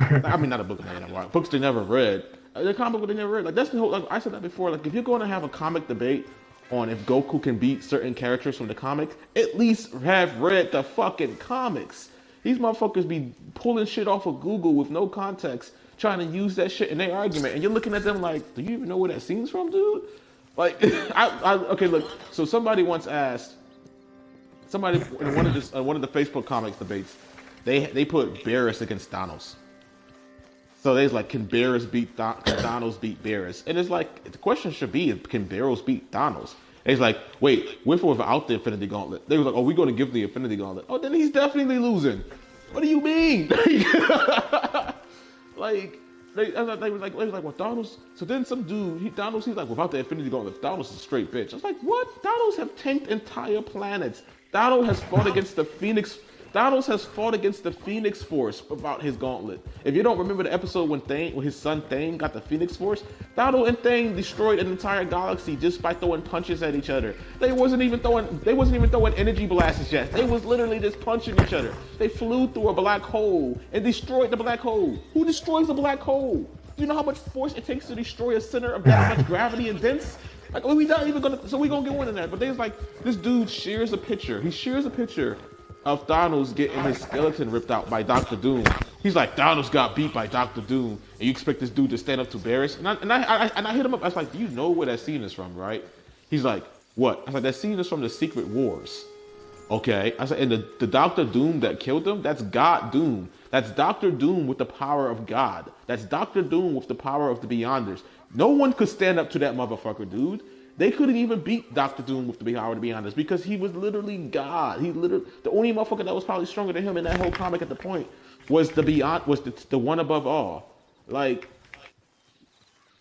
I mean, not a book they never watched. Books they never read. The comic book they never read. Like that's the whole. Like I said that before. Like if you're going to have a comic debate on if Goku can beat certain characters from the comics, at least have read the fucking comics. These motherfuckers be pulling shit off of Google with no context, trying to use that shit in their argument, and you're looking at them like, do you even know where that scene's from, dude? Like, okay, look. So somebody once asked, somebody in one of the Facebook comics debates, they put Beerus against Thanos. So they's like, can Beerus beat can Thanos beat Beerus? And it's like the question should be, can Beerus beat Thanos? And he's like, wait, with or without the Infinity Gauntlet? They was like, oh, we're going to give the Infinity Gauntlet. Oh, then he's definitely losing. What do you mean? Like. They was like, well, Thanos. So then some dude, Thanos, he's like, without the Infinity Gauntlet, Thanos is a straight bitch. I was like, what? Thanos have tanked entire planets. Thanos has fought against the Phoenix. Thanos has fought against the Phoenix Force without his gauntlet. If you don't remember the episode when his son Thane got the Phoenix Force, Thanos and Thane destroyed an entire galaxy just by throwing punches at each other. They wasn't even throwing energy blasts yet. They was literally just punching each other. They flew through a black hole and destroyed the black hole. Who destroys the black hole? Do you know how much force it takes to destroy a center of that much gravity and dense? Like, we not even gonna. So we gonna get one in that. But there's like this dude shares a picture. He shares a picture of Thanos getting his skeleton ripped out by Dr. Doom. He's like, Thanos got beat by Dr. Doom, and you expect this dude to stand up to Beerus? And I hit him up. I was like, do you know where that scene is from, right? He's like, what? I was like, that scene is from the Secret Wars. Okay. I said, and the Dr. Doom that killed him, that's God Doom. That's Dr. Doom with the power of God. That's Dr. Doom with the power of the Beyonders. No one could stand up to that motherfucker, dude. They couldn't even beat Dr. Doom with the power of the Beyonders because he was literally God. The only motherfucker that was probably stronger than him in that whole comic at the point was the one above all. Like,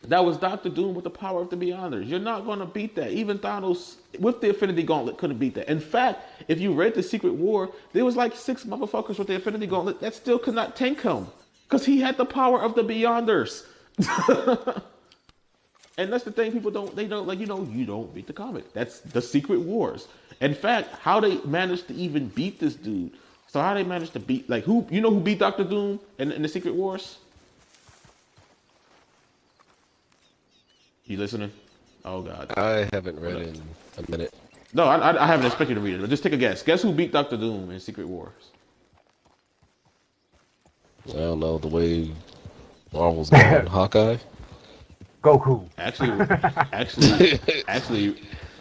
that was Dr. Doom with the power of the Beyonders. You're not gonna beat that. Even Thanos with the Infinity Gauntlet couldn't beat that. In fact, if you read the Secret War, there was like 6 motherfuckers with the Infinity Gauntlet that still could not tank him because he had the power of the Beyonders. And that's the thing, people don't like, you don't beat the comic. That's the Secret Wars. In fact, how they managed to even beat this dude. So how they managed to beat, like, who beat Dr. Doom in the Secret Wars? You listening? Oh, God. I haven't read in a minute. No, I haven't expected you to read it, but just take a guess. Guess who beat Dr. Doom in Secret Wars? I don't know, the way Marvel's going. Hawkeye? Goku. Actually,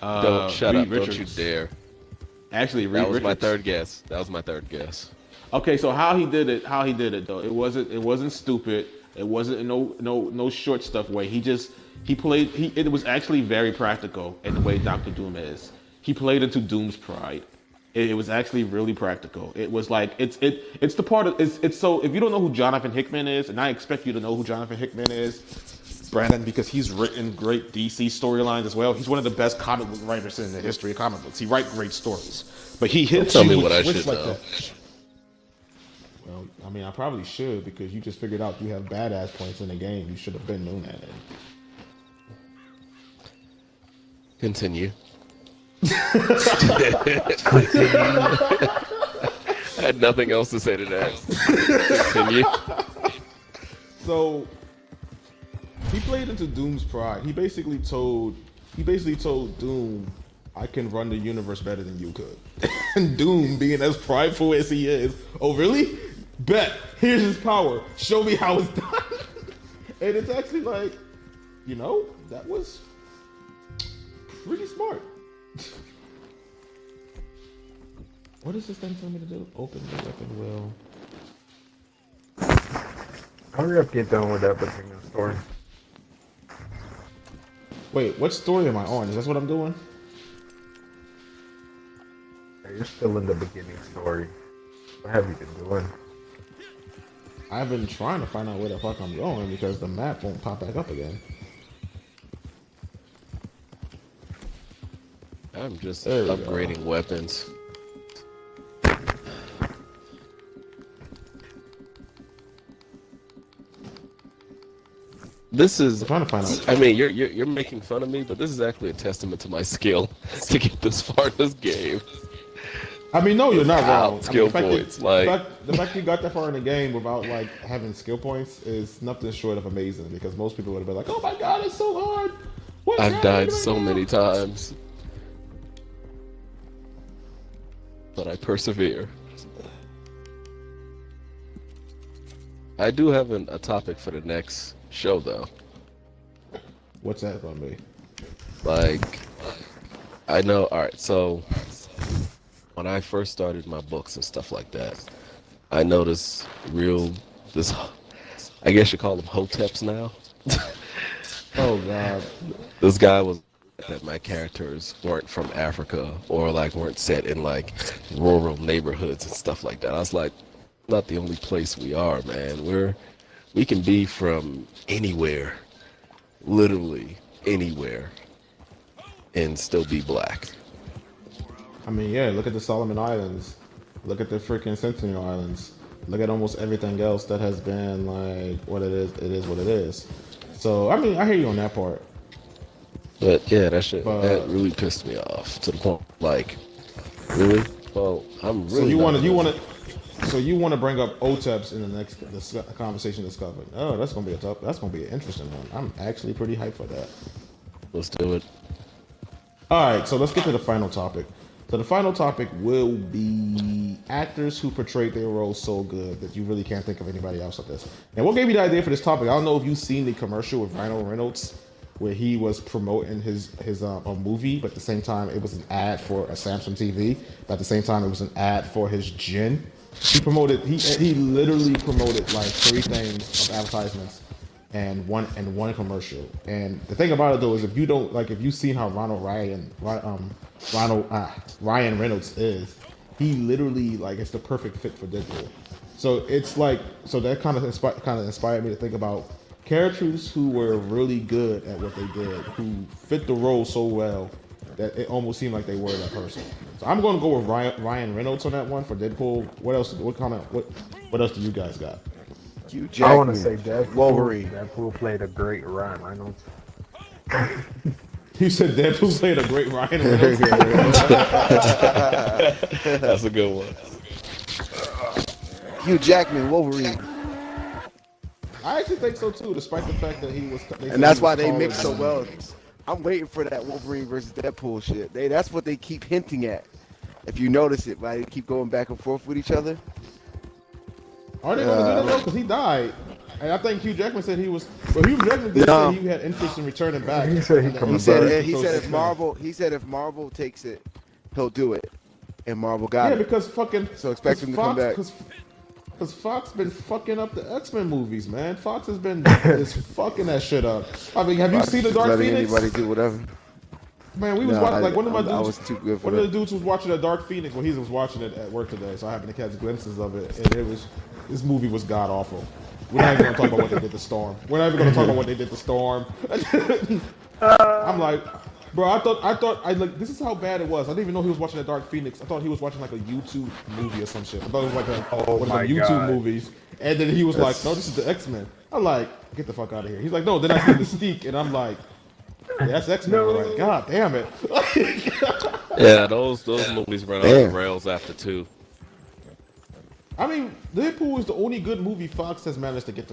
Don't shut Reed up, Richards. don't you dare. Actually, Reed That was my Richards. third guess. That was my third guess. Okay, so how he did it though, it wasn't stupid. It wasn't no short stuff way. It was actually very practical in the way Dr. Doom is. He played into Doom's pride. It was actually really practical. It was like it's so if you don't know who Jonathan Hickman is, and I expect you to know who Jonathan Hickman is, Brandon because he's written great DC storylines as well. He's one of the best comic book writers in the history of comic books. He writes great stories, but he hits tell you me with what I twists should like know. that. Well, I mean, I probably should because you just figured out you have badass points in the game. You should have been known that. Continue. I had nothing else to say to that. Continue. So he played into Doom's pride. He basically told Doom, "I can run the universe better than you could." And Doom, being as prideful as he is, "Oh really? Bet. Here's his power. Show me how it's done." And it's actually like, that was pretty smart. What does this thing tell me to do? Open the weapon will. Hurry up, get done with that particular story. Wait, what story am I on? Is that what I'm doing? You're still in the beginning story. What have you been doing? I've been trying to find out where the fuck I'm going because the map won't pop back up again. I'm just There we go. upgrading weapons. This is. I'm trying to find out. I mean, you're making fun of me, but this is actually a testament to my skill to get this far in this game. I mean, no, you're not wrong. Skill I mean, points, like the fact you got that far in the game without like having skill points is nothing short of amazing. Because most people would have been like, "Oh my god, it's so hard." What's I've happening died right so now?" many times, but I persevere. I do have a topic for the next show, though. What's that gonna be? Like, I know. All right, so when I first started my books and stuff like that, I noticed this. I guess you call them hoteps now. Oh god. This guy was that my characters weren't from Africa or like weren't set in like rural neighborhoods and stuff like that. I was like, not the only place we are, man. We can be from anywhere, literally anywhere, and still be black. I mean, yeah. Look at the Solomon Islands. Look at the freaking Sentinel Islands. Look at almost everything else that has been like what it is. It is what it is. So I mean, I hear you on that part. But yeah, that really pissed me off to the point like, really? Well, I'm really. So you want to bring up OTEPs in the next conversation discovered. Oh, that's gonna be an interesting one. I'm actually pretty hyped for that. Let's do it. All right, so let's get to the final topic. So the final topic will be actors who portrayed their roles so good that you really can't think of anybody else like this. And what gave me the idea for this topic? I don't know if you've seen the commercial with Ryan Reynolds where he was promoting his a movie, but at the same time it was an ad for a Samsung TV. But at the same time it was an ad for his gin. He literally promoted like 3 things of advertisements and one commercial. And the thing about it though is if you've seen how Ryan Reynolds is, he literally like it's the perfect fit for Deadpool. So it's like that kind of inspired me to think about characters who were really good at what they did, who fit the role so well that it almost seemed like they were that person. So I'm going to go with Ryan Reynolds on that one for Deadpool. What else? What else do you guys got? Hugh I want to Jackman, say Deadpool. Wolverine. Deadpool played a great Ryan Reynolds. You said Deadpool played a great Ryan Reynolds. That's a good one. Hugh Jackman, Wolverine. I actually think so too, despite the fact that he was. And that's why they mix so well. I'm waiting for that Wolverine versus Deadpool shit. That's what they keep hinting at. If you notice it, right? They keep going back and forth with each other. Are they going to do that though? Because he died. And I think Hugh Jackman said he was. Well, Hugh Jackman did say he had interest in returning back. He said He said if Marvel takes it, he'll do it. And Marvel got it. Yeah, because fucking. So expect him to come back. Because Fox been fucking up the X-Men movies, man. Fox has been just fucking that shit up. I mean, have you seen the Dark letting Phoenix? anybody do whatever. Man, we was watching like one of my dudes. I was too good for one of the dudes was watching the Dark Phoenix. Well, he was watching it at work today, so I happened to catch glimpses of it, and this movie was god awful. We're not even gonna talk about what they did to Storm. We're not even gonna talk about what they did to Storm. I'm like, bro, I like this is how bad it was. I didn't even know he was watching the Dark Phoenix. I thought he was watching like a YouTube movie or some shit. I thought it was like one of the YouTube movies. And then he was like, no, this is the X-Men. I'm like, get the fuck out of here. He's like, no, then I see Mystique, and I'm like, yeah, that's X-Men. No. Right. God damn it. Yeah, those movies run off the rails after 2. I mean, Deadpool is the only good movie Fox has managed to get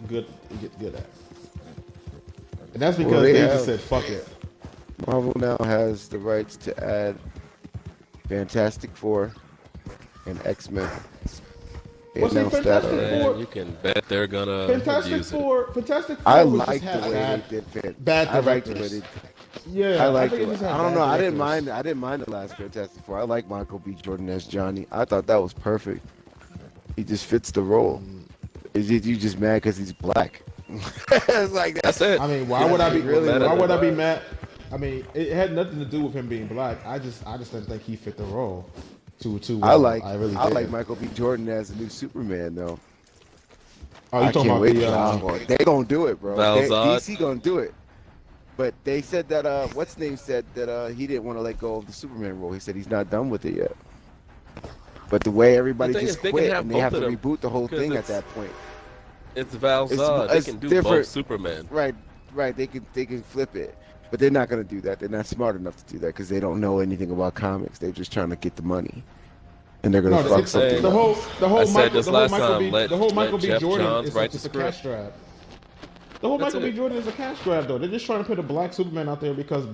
good at, and that's because they just said fuck it. Marvel now has the rights to add Fantastic Four and X-Men. Well, see, Fantastic Four, you can bet they're gonna Fantastic Four. I like the way they did bad I like the directors. way they. Yeah, I like it. I I don't know. I didn't mind the last Fantastic Four. I like Michael B. Jordan as Johnny. I thought that was perfect. He just fits the role. You just mad because he's black? It's like that's it. I mean, why would I be mad? I mean, it had nothing to do with him being black. I just didn't think he fit the role too well. I like Michael B. Jordan as the new Superman though. Oh, you talking about they gonna do it, bro. Valzad? DC gonna do it. But they said that what's his name said that he didn't want to let go of the Superman role. He said he's not done with it yet. But the way everybody just quit and they have to reboot the whole thing at that point. It's Valzad. They can do both Superman. Right. They can flip it, but they're not gonna do that. They're not smart enough to do that because they don't know anything about comics. They're just trying to get the money, and they're gonna fuck something. The whole Michael B. Jordan is write just a cash grab. The whole Michael B. Jordan is a cash grab though. They're just trying to put a black Superman out there because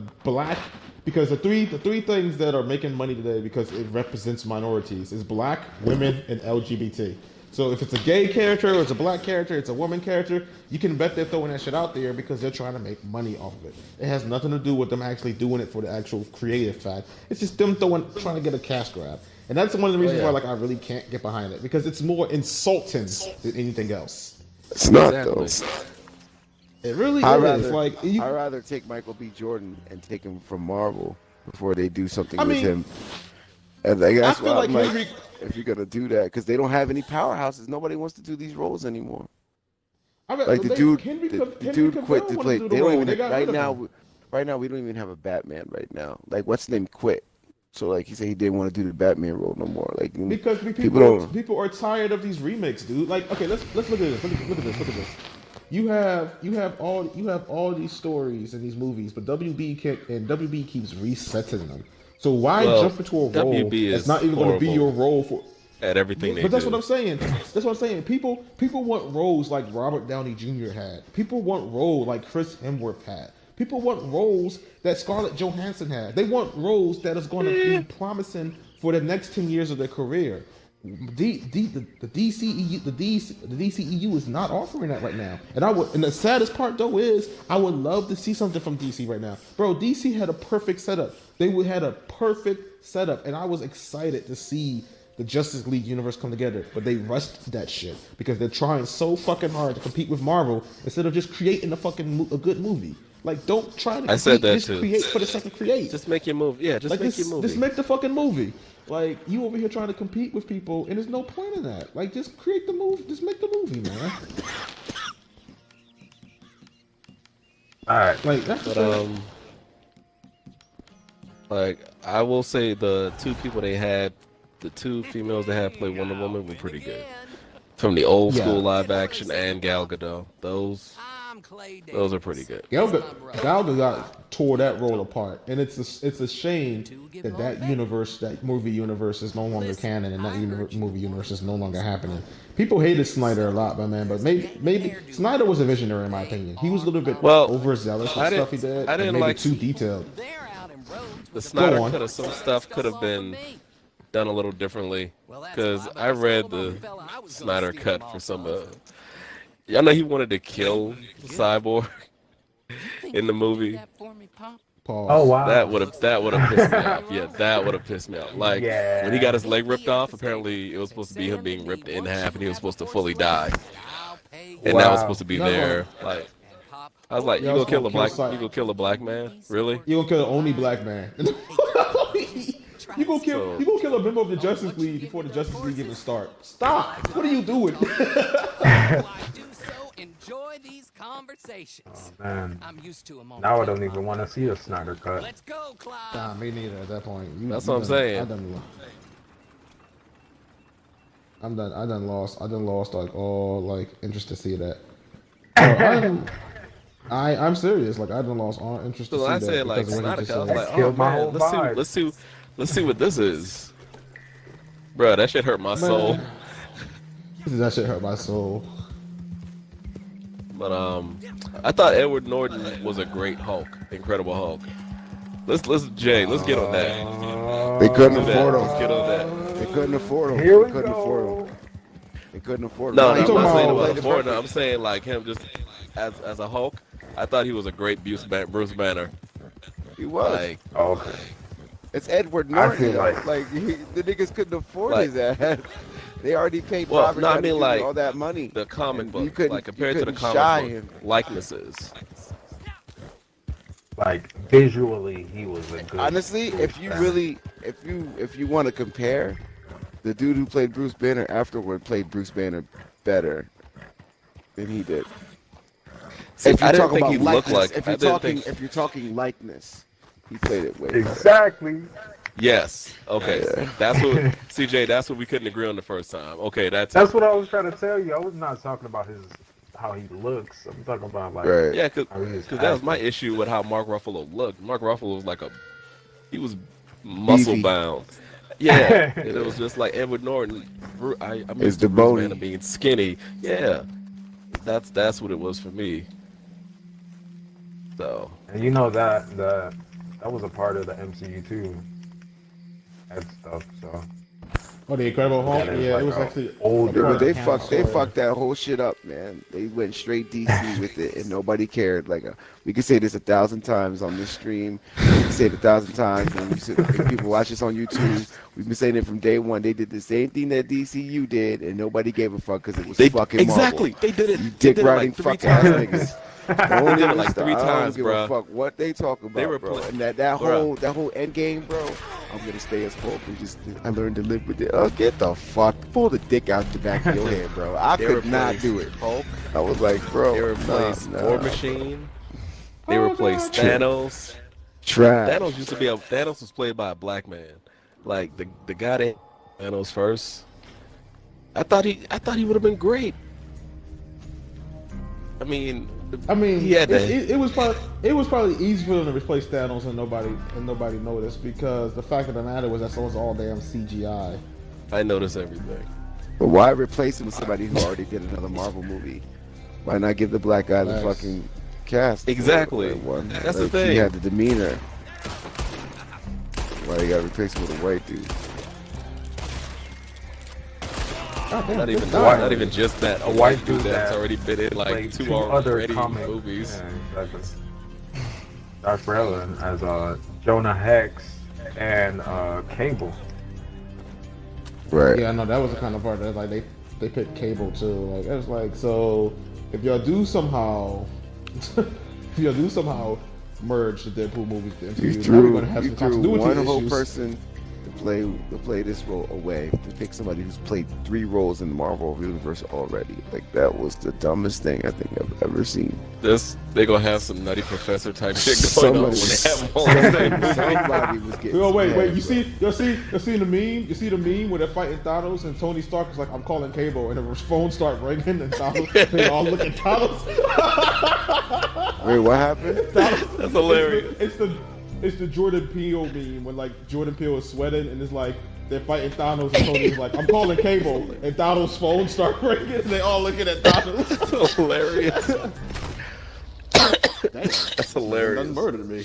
the three things that are making money today because it represents minorities is black, women, and LGBT. So if it's a gay character, or it's a black character, it's a woman character, you can bet they're throwing that shit out there because they're trying to make money off of it. It has nothing to do with them actually doing it for the actual creative fact. It's just them trying to get a cash grab. And that's one of the reasons why I really can't get behind it because it's more insulting than anything else. It's not though. It really is. I'd rather take Michael B. Jordan and take him from Marvel before they do something with him. And that's why I'm like, if you're gonna do that, because they don't have any powerhouses, nobody wants to do these roles anymore. Like the dude quit to play. They don't even right now we don't even have a Batman right now. Like what's his name quit. So like he said he didn't want to do the Batman role no more. Like because people are tired of these remakes, dude. Like okay, let's look at this. Look at this. You have all these stories in these movies, but WB keeps resetting them. So why jump into a role that's not even going to be your role for at everything they do? But that's what I'm saying. That's what I'm saying. People want roles like Robert Downey Jr. had. People want roles like Chris Hemsworth had. People want roles that Scarlett Johansson had. They want roles that is going to be promising for the next 10 years of their career. The DCEU is not offering that right now, and the saddest part though is I would love to see something from DC right now, bro. DC had a perfect setup. Had a perfect setup, and I was excited to see the Justice League universe come together. But they rushed that shit because they're trying so fucking hard to compete with Marvel instead of just creating a good movie. Like, don't try to create for the sake of create. Just make your movie. Yeah, just make your movie. Just make the fucking movie. Like, you over here trying to compete with people, and there's no point in that. Like, just create the movie. Just make the movie, man. All right. Like, that's like, I will say the two females they had play Wonder Woman were pretty good. From the old school live action and Gal Gadot. Those are pretty good. Gal Gadot tore that role apart, and it's a shame that movie universe is no longer canon, and that movie universe is no longer happening. People hated Snyder a lot, but maybe Snyder was a visionary in my opinion. He was a little bit overzealous with stuff he did. I didn't like too detailed. The Snyder some stuff could have been done a little differently, because I read the Snyder cut for some. I know he wanted to kill Cyborg in the movie. Oh wow! That would have pissed me off. Yeah, that would have pissed me off. Like when he got his leg ripped off. Apparently, it was supposed to be him being ripped in half, and he was supposed to fully die. And that was supposed to be there. Like I was like, you gonna kill a black man? Really? You gonna kill the only black man? You gonna kill So- you gonna kill a member of the Justice League before the Justice League even start. Stop! What are you doing? I do so enjoy these conversations. Oh, man. I'm used to them. Now I don't even want to see a Snyder cut. Let's go, Clive. Nah, me neither at that point. That's what I'm saying. I done lost like all like interest to see that. Bro, I'm serious. Like I done lost all interest to So see I that. said like because of what Snyder he Cut. I was just like, said. oh Killed my man, whole vibe. let's see what this is. Bro, that shit hurt my soul. That shit hurt my soul. But I thought Edward Norton was a great Hulk, Incredible Hulk. Let's get on that. They couldn't Do that. afford Let's him. get on that. They couldn't afford him. Here we They couldn't afford him. go. They couldn't afford him. No, He I'm not saying it played was it foreigner. perfect. I'm saying like him just as a Hulk. I thought he was a great Bruce Banner. He was. Like, Okay. It's Edward I Norton. feel The niggas couldn't afford Like- his ass. They already paid Well, Robert no, I Downey mean, Jr. like, all that money. the comic And book, you couldn't- like compared you to the couldn't shy comic him. book likenesses. Like visually, he was a good. Honestly, if you Banner. really, if you want to compare, the dude who played Bruce Banner afterward played Bruce Banner better than he did. See, If you're I didn't talking think he about looked likeness, like. if I you're didn't talking, think. if you're talking likeness, he played it way better. Exactly. Yes. Okay. That's what CJ. That's what we couldn't agree on the first time. Okay. That's That's what I was trying to tell you. I was not talking about how he looks. I'm talking about like Right. yeah. Because how he is that was my acting. issue with how Mark Ruffalo looked. Mark Ruffalo was like he was muscle Beefy. bound. Yeah. And it was just like Edward Norton. I'm It's used the to Bruce bony. Banner being skinny. Yeah. That's what it was for me. So. And you know that was a part of the MCU too. And stuff. So Oh, the Incredible Hulk. That is Yeah, like it was a actually older- But they Yeah, they sorry. fucked that whole shit up, man. They went straight DC with it, and nobody cared. Like we can say this 1,000 times on this stream. We can say it 1,000 times when if people watch this on YouTube. We've been saying it from day one. They did the same thing that DCU did, and nobody gave a fuck because it was fucking exactly. Marvel. They did it. You They dick did it riding like 3 fuck ass times. niggas. They did it like 3 I don't times, give bro. a fuck what they talk about, They were bro. play- And that Bruh. whole end game, bro. I'm gonna stay as Hulk and just I learned to live with it. Oh, get the fuck, pull the dick out the back of your head, bro. I They could not replaced do it. Hulk. I was like, bro, They replaced nah. War Machine. They Oh, replaced God. Thanos. Trash. Thanos used to be Thanos was played by a black man. Like the guy that Thanos first. I thought he would have been great. I mean, he had that. it was probably easy for them to replace Thanos and nobody noticed because the fact of the matter was that was all damn CGI. I noticed everything. But why replace him with somebody who already did another Marvel movie? Why not give the black guy the Nice. fucking cast? Exactly. One? That's the Like, thing. He had the demeanor. Why you gotta replace him with a white dude? Not even just that. A white dude that's that already been in like played two other already comic movies. Yeah, exactly. Josh Brolin as Jonah Hex and Cable. Right. Yeah, I know that was the kind of part that like they picked Cable too. Like it was like so if y'all do somehow merge the Deadpool movies, the MCU, You now we're threw, gonna have you some threw continuity one whole issues. person to play this role away to pick somebody who's played 3 roles in the Marvel universe already. Like that was the dumbest thing I think I've ever seen. They gonna have some nutty professor type shit going on when they have them all in the same movie. Somebody was getting. Oh wait, scared, you bro. see the meme? You see the meme where they're fighting Thanos and Tony Stark is like, I'm calling Cable, and the phone start ringing and Thanos, they all look at Thanos. Wait, what happened? Thanos That's hilarious. It's the Jordan Peele meme when like Jordan Peele is sweating and it's like they're fighting Thanos and Tony's like, I'm calling Cable, and Thanos' phone start ringing and they all looking at Thanos. That's hilarious. That's hilarious. Done murdered me.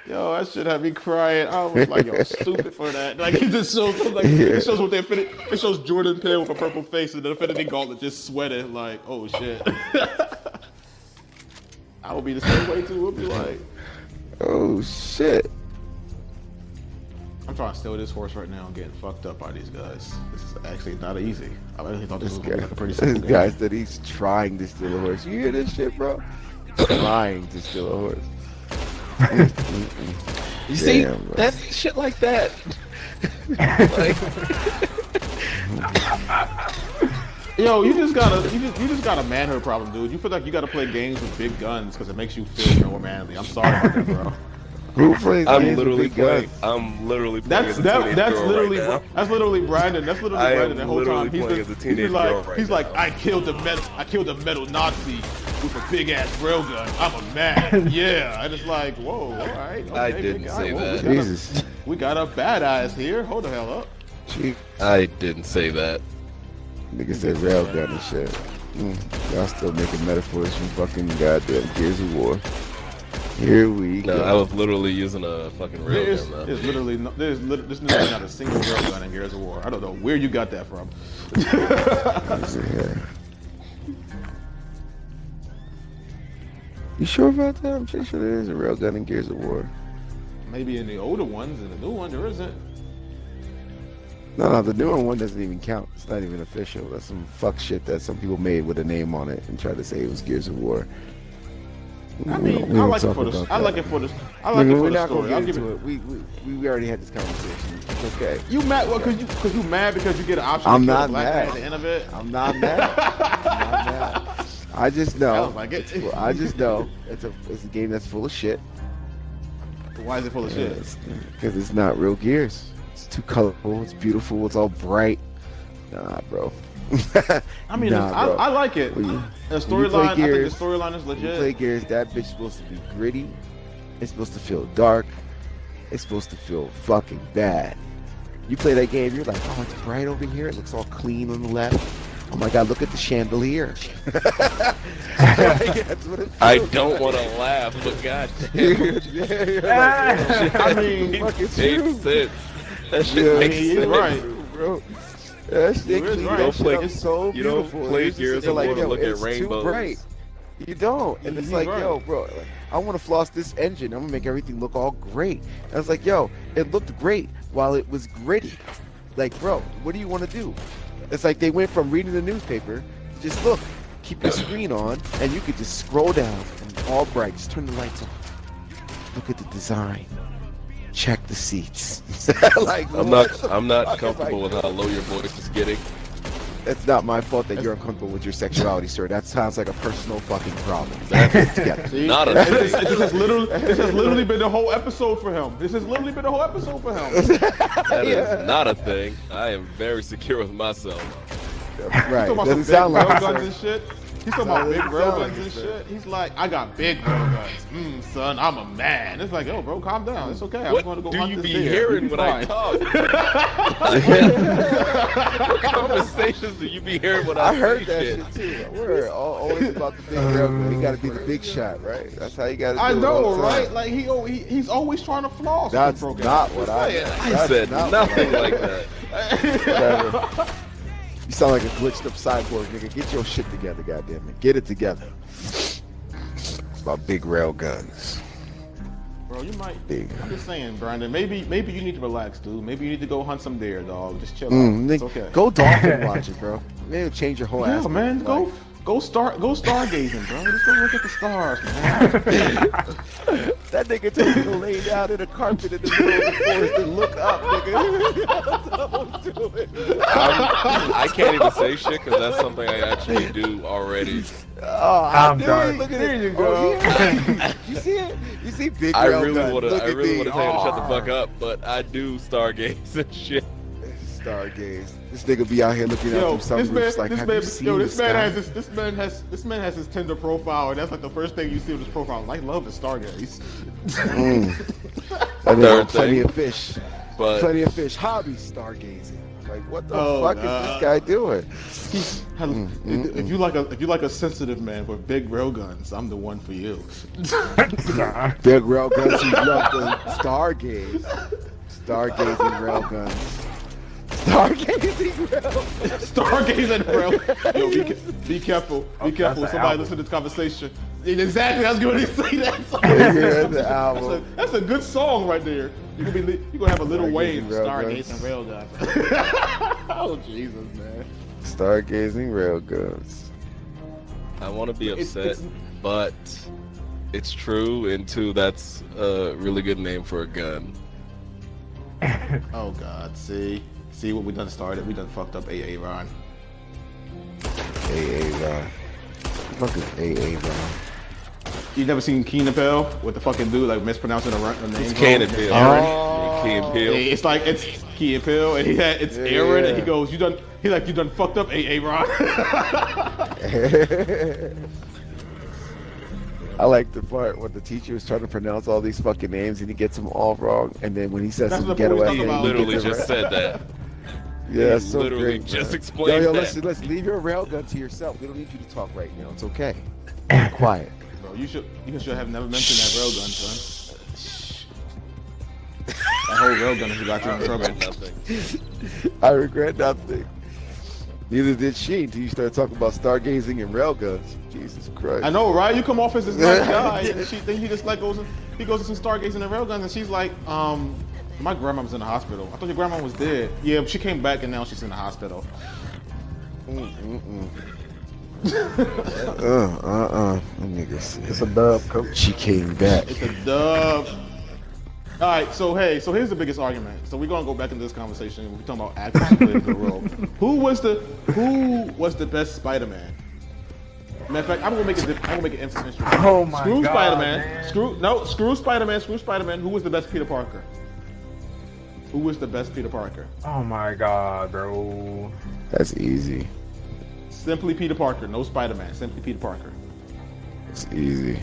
Yo, that shit had me crying. I was like, yo, stupid for that. Like it just shows it shows what it shows Jordan Peele with a purple face and the Infinity Gauntlet just sweating like, oh shit. I would be the same way too. Would be like, Oh shit! I'm trying to steal this horse right now. I'm getting fucked up by these guys. This is actually not easy. I really thought this was gonna be like a pretty This simple guy game. said he's trying to steal a horse. You hear this shit, bro? Trying to steal a horse. You see, Damn, bro. that's shit like that. Like, Yo, you just got a manhood problem, dude. You feel like you gotta play games with big guns because it makes you feel more manly. I'm sorry about that, bro. Who plays I'm games with literally big playing. guns? I'm literally playing That's as a teenage girl literally right now. that's literally Brandon. That's literally I am Brandon the whole literally time. playing as a teenage like, girl right he's like, now. I killed a metal Nazi with a big ass railgun. I'm a man. Yeah, and it's like, whoa, all right. Okay, I didn't big guy. say Whoa, that. Jesus. We got a badass here. Hold the hell up. Gee, I didn't say that. nigga said railgun and shit. Y'all still making metaphors from fucking goddamn Gears of War. Here we No, go. I was literally using a fucking There's railgun. there's literally not a single railgun in Gears of War. I don't know where you got that from. You sure about that? I'm pretty sure there is a railgun in Gears of War. Maybe in the older ones, in the new one there isn't. No, the newer one doesn't even count. It's not even official. That's some fuck shit that some people made with a name on it and tried to say it was Gears of War. I mean, I like it for the. I like it for the. I like it for We're the not gonna story. I'll get give into it. it. We already had this conversation. It's okay. You mad? Well, cause you mad because you get an option I'm to kill not a black mad. guy at the end of it. I'm not mad. I'm not mad. I just know. Sounds like it. I just know it's a game that's full of shit. Why is it full of shit? Because it's not real Gears. It's too colorful. It's beautiful. It's all bright. Nah, bro. I mean, nah, bro. I like it. When The you play storyline. I think Gears, the storyline is when you legit. play Gears, that bitch is supposed to be gritty. It's supposed to feel dark. It's supposed to feel fucking bad. You play that game, you're like, oh, it's bright over here. It looks all clean on the left. Oh my God, look at the chandelier. That's what it I feels don't like. want to laugh, but god I mean, fucking makes true. sense. That shit Yeah, makes he's sense. right. Bro. That shit, You is clean right. that Don't shit play- up so you don't beautiful. play It's just- Gears it's of like, War to yo, look at it's too rainbows. bright. You don't. And it's He's like, right. yo, bro, like, I want to floss this engine. I'm going to make everything look all great. And I was like, yo, it looked great while it was gritty. Like, bro, what do you want to do? It's like they went from reading the newspaper to just look, keep your screen on, and you could just scroll down and all bright. Just turn the lights off. Look at the design. Check the seats. Like, I'm what not. the I'm not fuck comfortable am I with how low your voice is getting. It's not my fault that you're uncomfortable with your sexuality, sir. That sounds like a personal fucking problem. That's together. See? Not a This thing. has literally been the whole episode for him. This has literally been the whole episode for him. That is not a thing. I am very secure with myself. Right. He's talking about Doesn't some sound big like railguns it, and sir. shit. He's talking about big Doesn't sound like railguns and it, sir. shit. He's like, I got big railguns. Son, I'm a man. It's like, yo, bro, calm down. It's okay. I'm What going to go do hunt you this be deer. hearing You'll be when I fine. talk? What conversations do you be hearing when I I heard say that shit too. We're always about the big railgun. You got to be the big shot, right? That's how you got to do I it all know, the time. right? Like he's always trying to floss. That's bro, not what I saying. meant. I That's said not what nothing I like meant. that. Whatever. You sound like a glitched up cyborg, nigga. Get your shit together, goddammit. Get it together. It's about big rail guns. Bro, you might. Big. I'm just saying, Brandon. Maybe you need to relax, dude. Maybe you need to go hunt some deer, dog. Just chill out. Nigga, It's okay. Go dolphin watch it, bro. Maybe it'll change your whole ass. Yeah, man. Go stargazing, bro. Just go look at the stars, man. That nigga told me to lay down in a carpet in the middle of the forest and look up, nigga. Don't do it. I can't even say shit because that's something I actually do already. Oh, I I'm knew done. it. Look at There it. you go. Oh, yeah. You see it? You see big I rail really gun. want to. Look I at really me. want to tell you to shut the fuck Arr. up, but I do stargaze and shit. Stargaze. This nigga be out here looking Yo, out through sunroofs like, have you seen this the man sky? this man has his Tinder profile, and that's like the first thing you see with his profile. Like, love is stargaze. That nigga Third plenty thing. of fish. But Plenty of fish. Hobby stargazing. Like, what the Oh, fuck is this guy doing? If you like a sensitive man with big rail guns, I'm the one for you. Big rail guns who love the stargaze. Stargazing railguns. Stargazing railguns. Stargazing rail. Yo, be careful. Be careful. that's an Somebody album. listen to this conversation. Exactly. I was going to say that. Yeah, the album. That's a good song right there. You gonna have a Little Wayne Stargazing stargazing railguns. railgun. Oh Jesus, man. Stargazing railguns. I want to be It's- upset, it's- but it's true, and 2, that's a really good name for a gun. Oh God, see what we done started. We done fucked up AA Ron. AA Ron. Fuck is AA Ron? You never seen Key and Peele with the fucking dude like mispronouncing the name? It's Key and Peele. Aaron. Key and Peele. It's like it's Key and Peele, and it's Aaron, and he goes, you done fucked up AA Ron. I like the part when the teacher was trying to pronounce all these fucking names and he gets them all wrong, and then when he says some getaway, He literally just said that. Yeah, it's so literally great, just man. explained yo, that. let's leave your railgun to yourself. We don't need you to talk right now. It's okay. Quiet. Bro, you should have never mentioned that railgun, son. That whole railgun has got you in trouble. Nothing. I regret nothing. Neither did she until you started talking about stargazing and railguns. Jesus Christ. I know, right? You come off as this nice guy, and he just like goes into some stargazing and railguns, and she's like, my grandma was in the hospital. I thought your grandma was dead. Yeah, she came back and now she's in the hospital. It's a dub, coach. She came back. It's a dub. All right, so here's the biggest argument. So we're gonna go back into this conversation. We're talking about actors who played the role. Who was the best Spider-Man? Matter of fact, I'm gonna make it interesting. Oh my Screw God, Spider-Man. man. Screw Spider-Man. Who was the best Peter Parker? Who was the best Peter Parker? Oh my God, bro. That's easy. Simply Peter Parker. No Spider-Man. Simply Peter Parker. It's easy.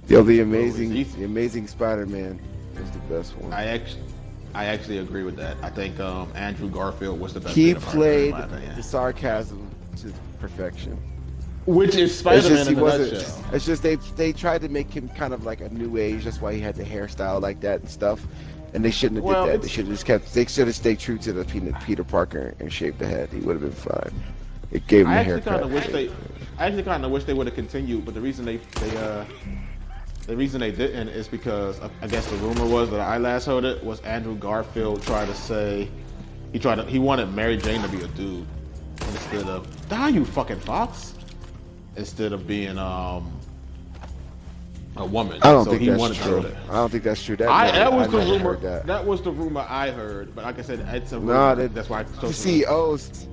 Yo, the amazing Spider-Man is the best one. I actually agree with that. I think Andrew Garfield was the best. He Peter Parker, played in my opinion. the sarcasm to perfection. Which is Spider-Man in a nutshell. It's just they tried to make him kind of like a new age. That's why he had the hairstyle like that and stuff. And they shouldn't have did that. They should have just They should have stayed true to the Peter Parker and shaved the head. He would have been fine. It gave him a haircut. I actually kind of wish they would have continued. But the reason they didn't is because I guess the rumor was that I last heard it was Andrew Garfield tried to say he wanted Mary Jane to be a dude instead of you fucking fox instead of being a woman. I don't think that's true. I don't think that's true. That was the rumor. That was the rumor I heard. But like I said, it's a rumor. No, that's why the CEOs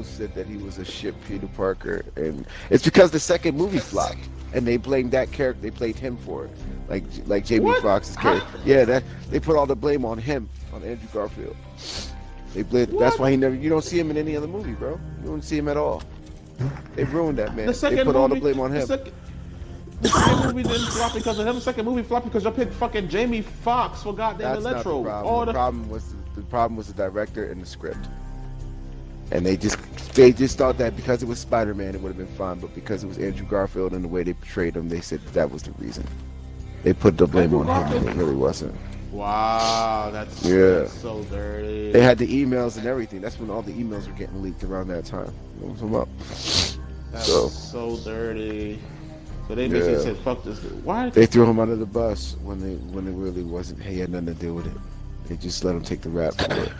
said that he was a shit Peter Parker, and it's because the second movie flopped, and they blamed that character. They played him for it, like Jamie Foxx's character. Yeah, they put all the blame on him, on Andrew Garfield. They blamed. That's why you don't see him in any other movie, bro. You don't see him at all. They ruined that man. They put all the blame on him. The second movie didn't flop because of him. The second movie flopped because you picked fucking Jamie Foxx for goddamn Electro. Not the problem. The problem was the director and the script. And they just thought that because it was Spider-Man, it would have been fine. But because it was Andrew Garfield and the way they portrayed him, they said that was the reason. They put the blame on him, and it really wasn't. Wow, that's so dirty. They had the emails and everything. That's when all the emails were getting leaked around that time. You know what I'm talking about? That's so dirty. So they basically said, "Fuck this dude." Why? They threw him under the bus when it really wasn't. He had nothing to do with it. They just let him take the rap for it.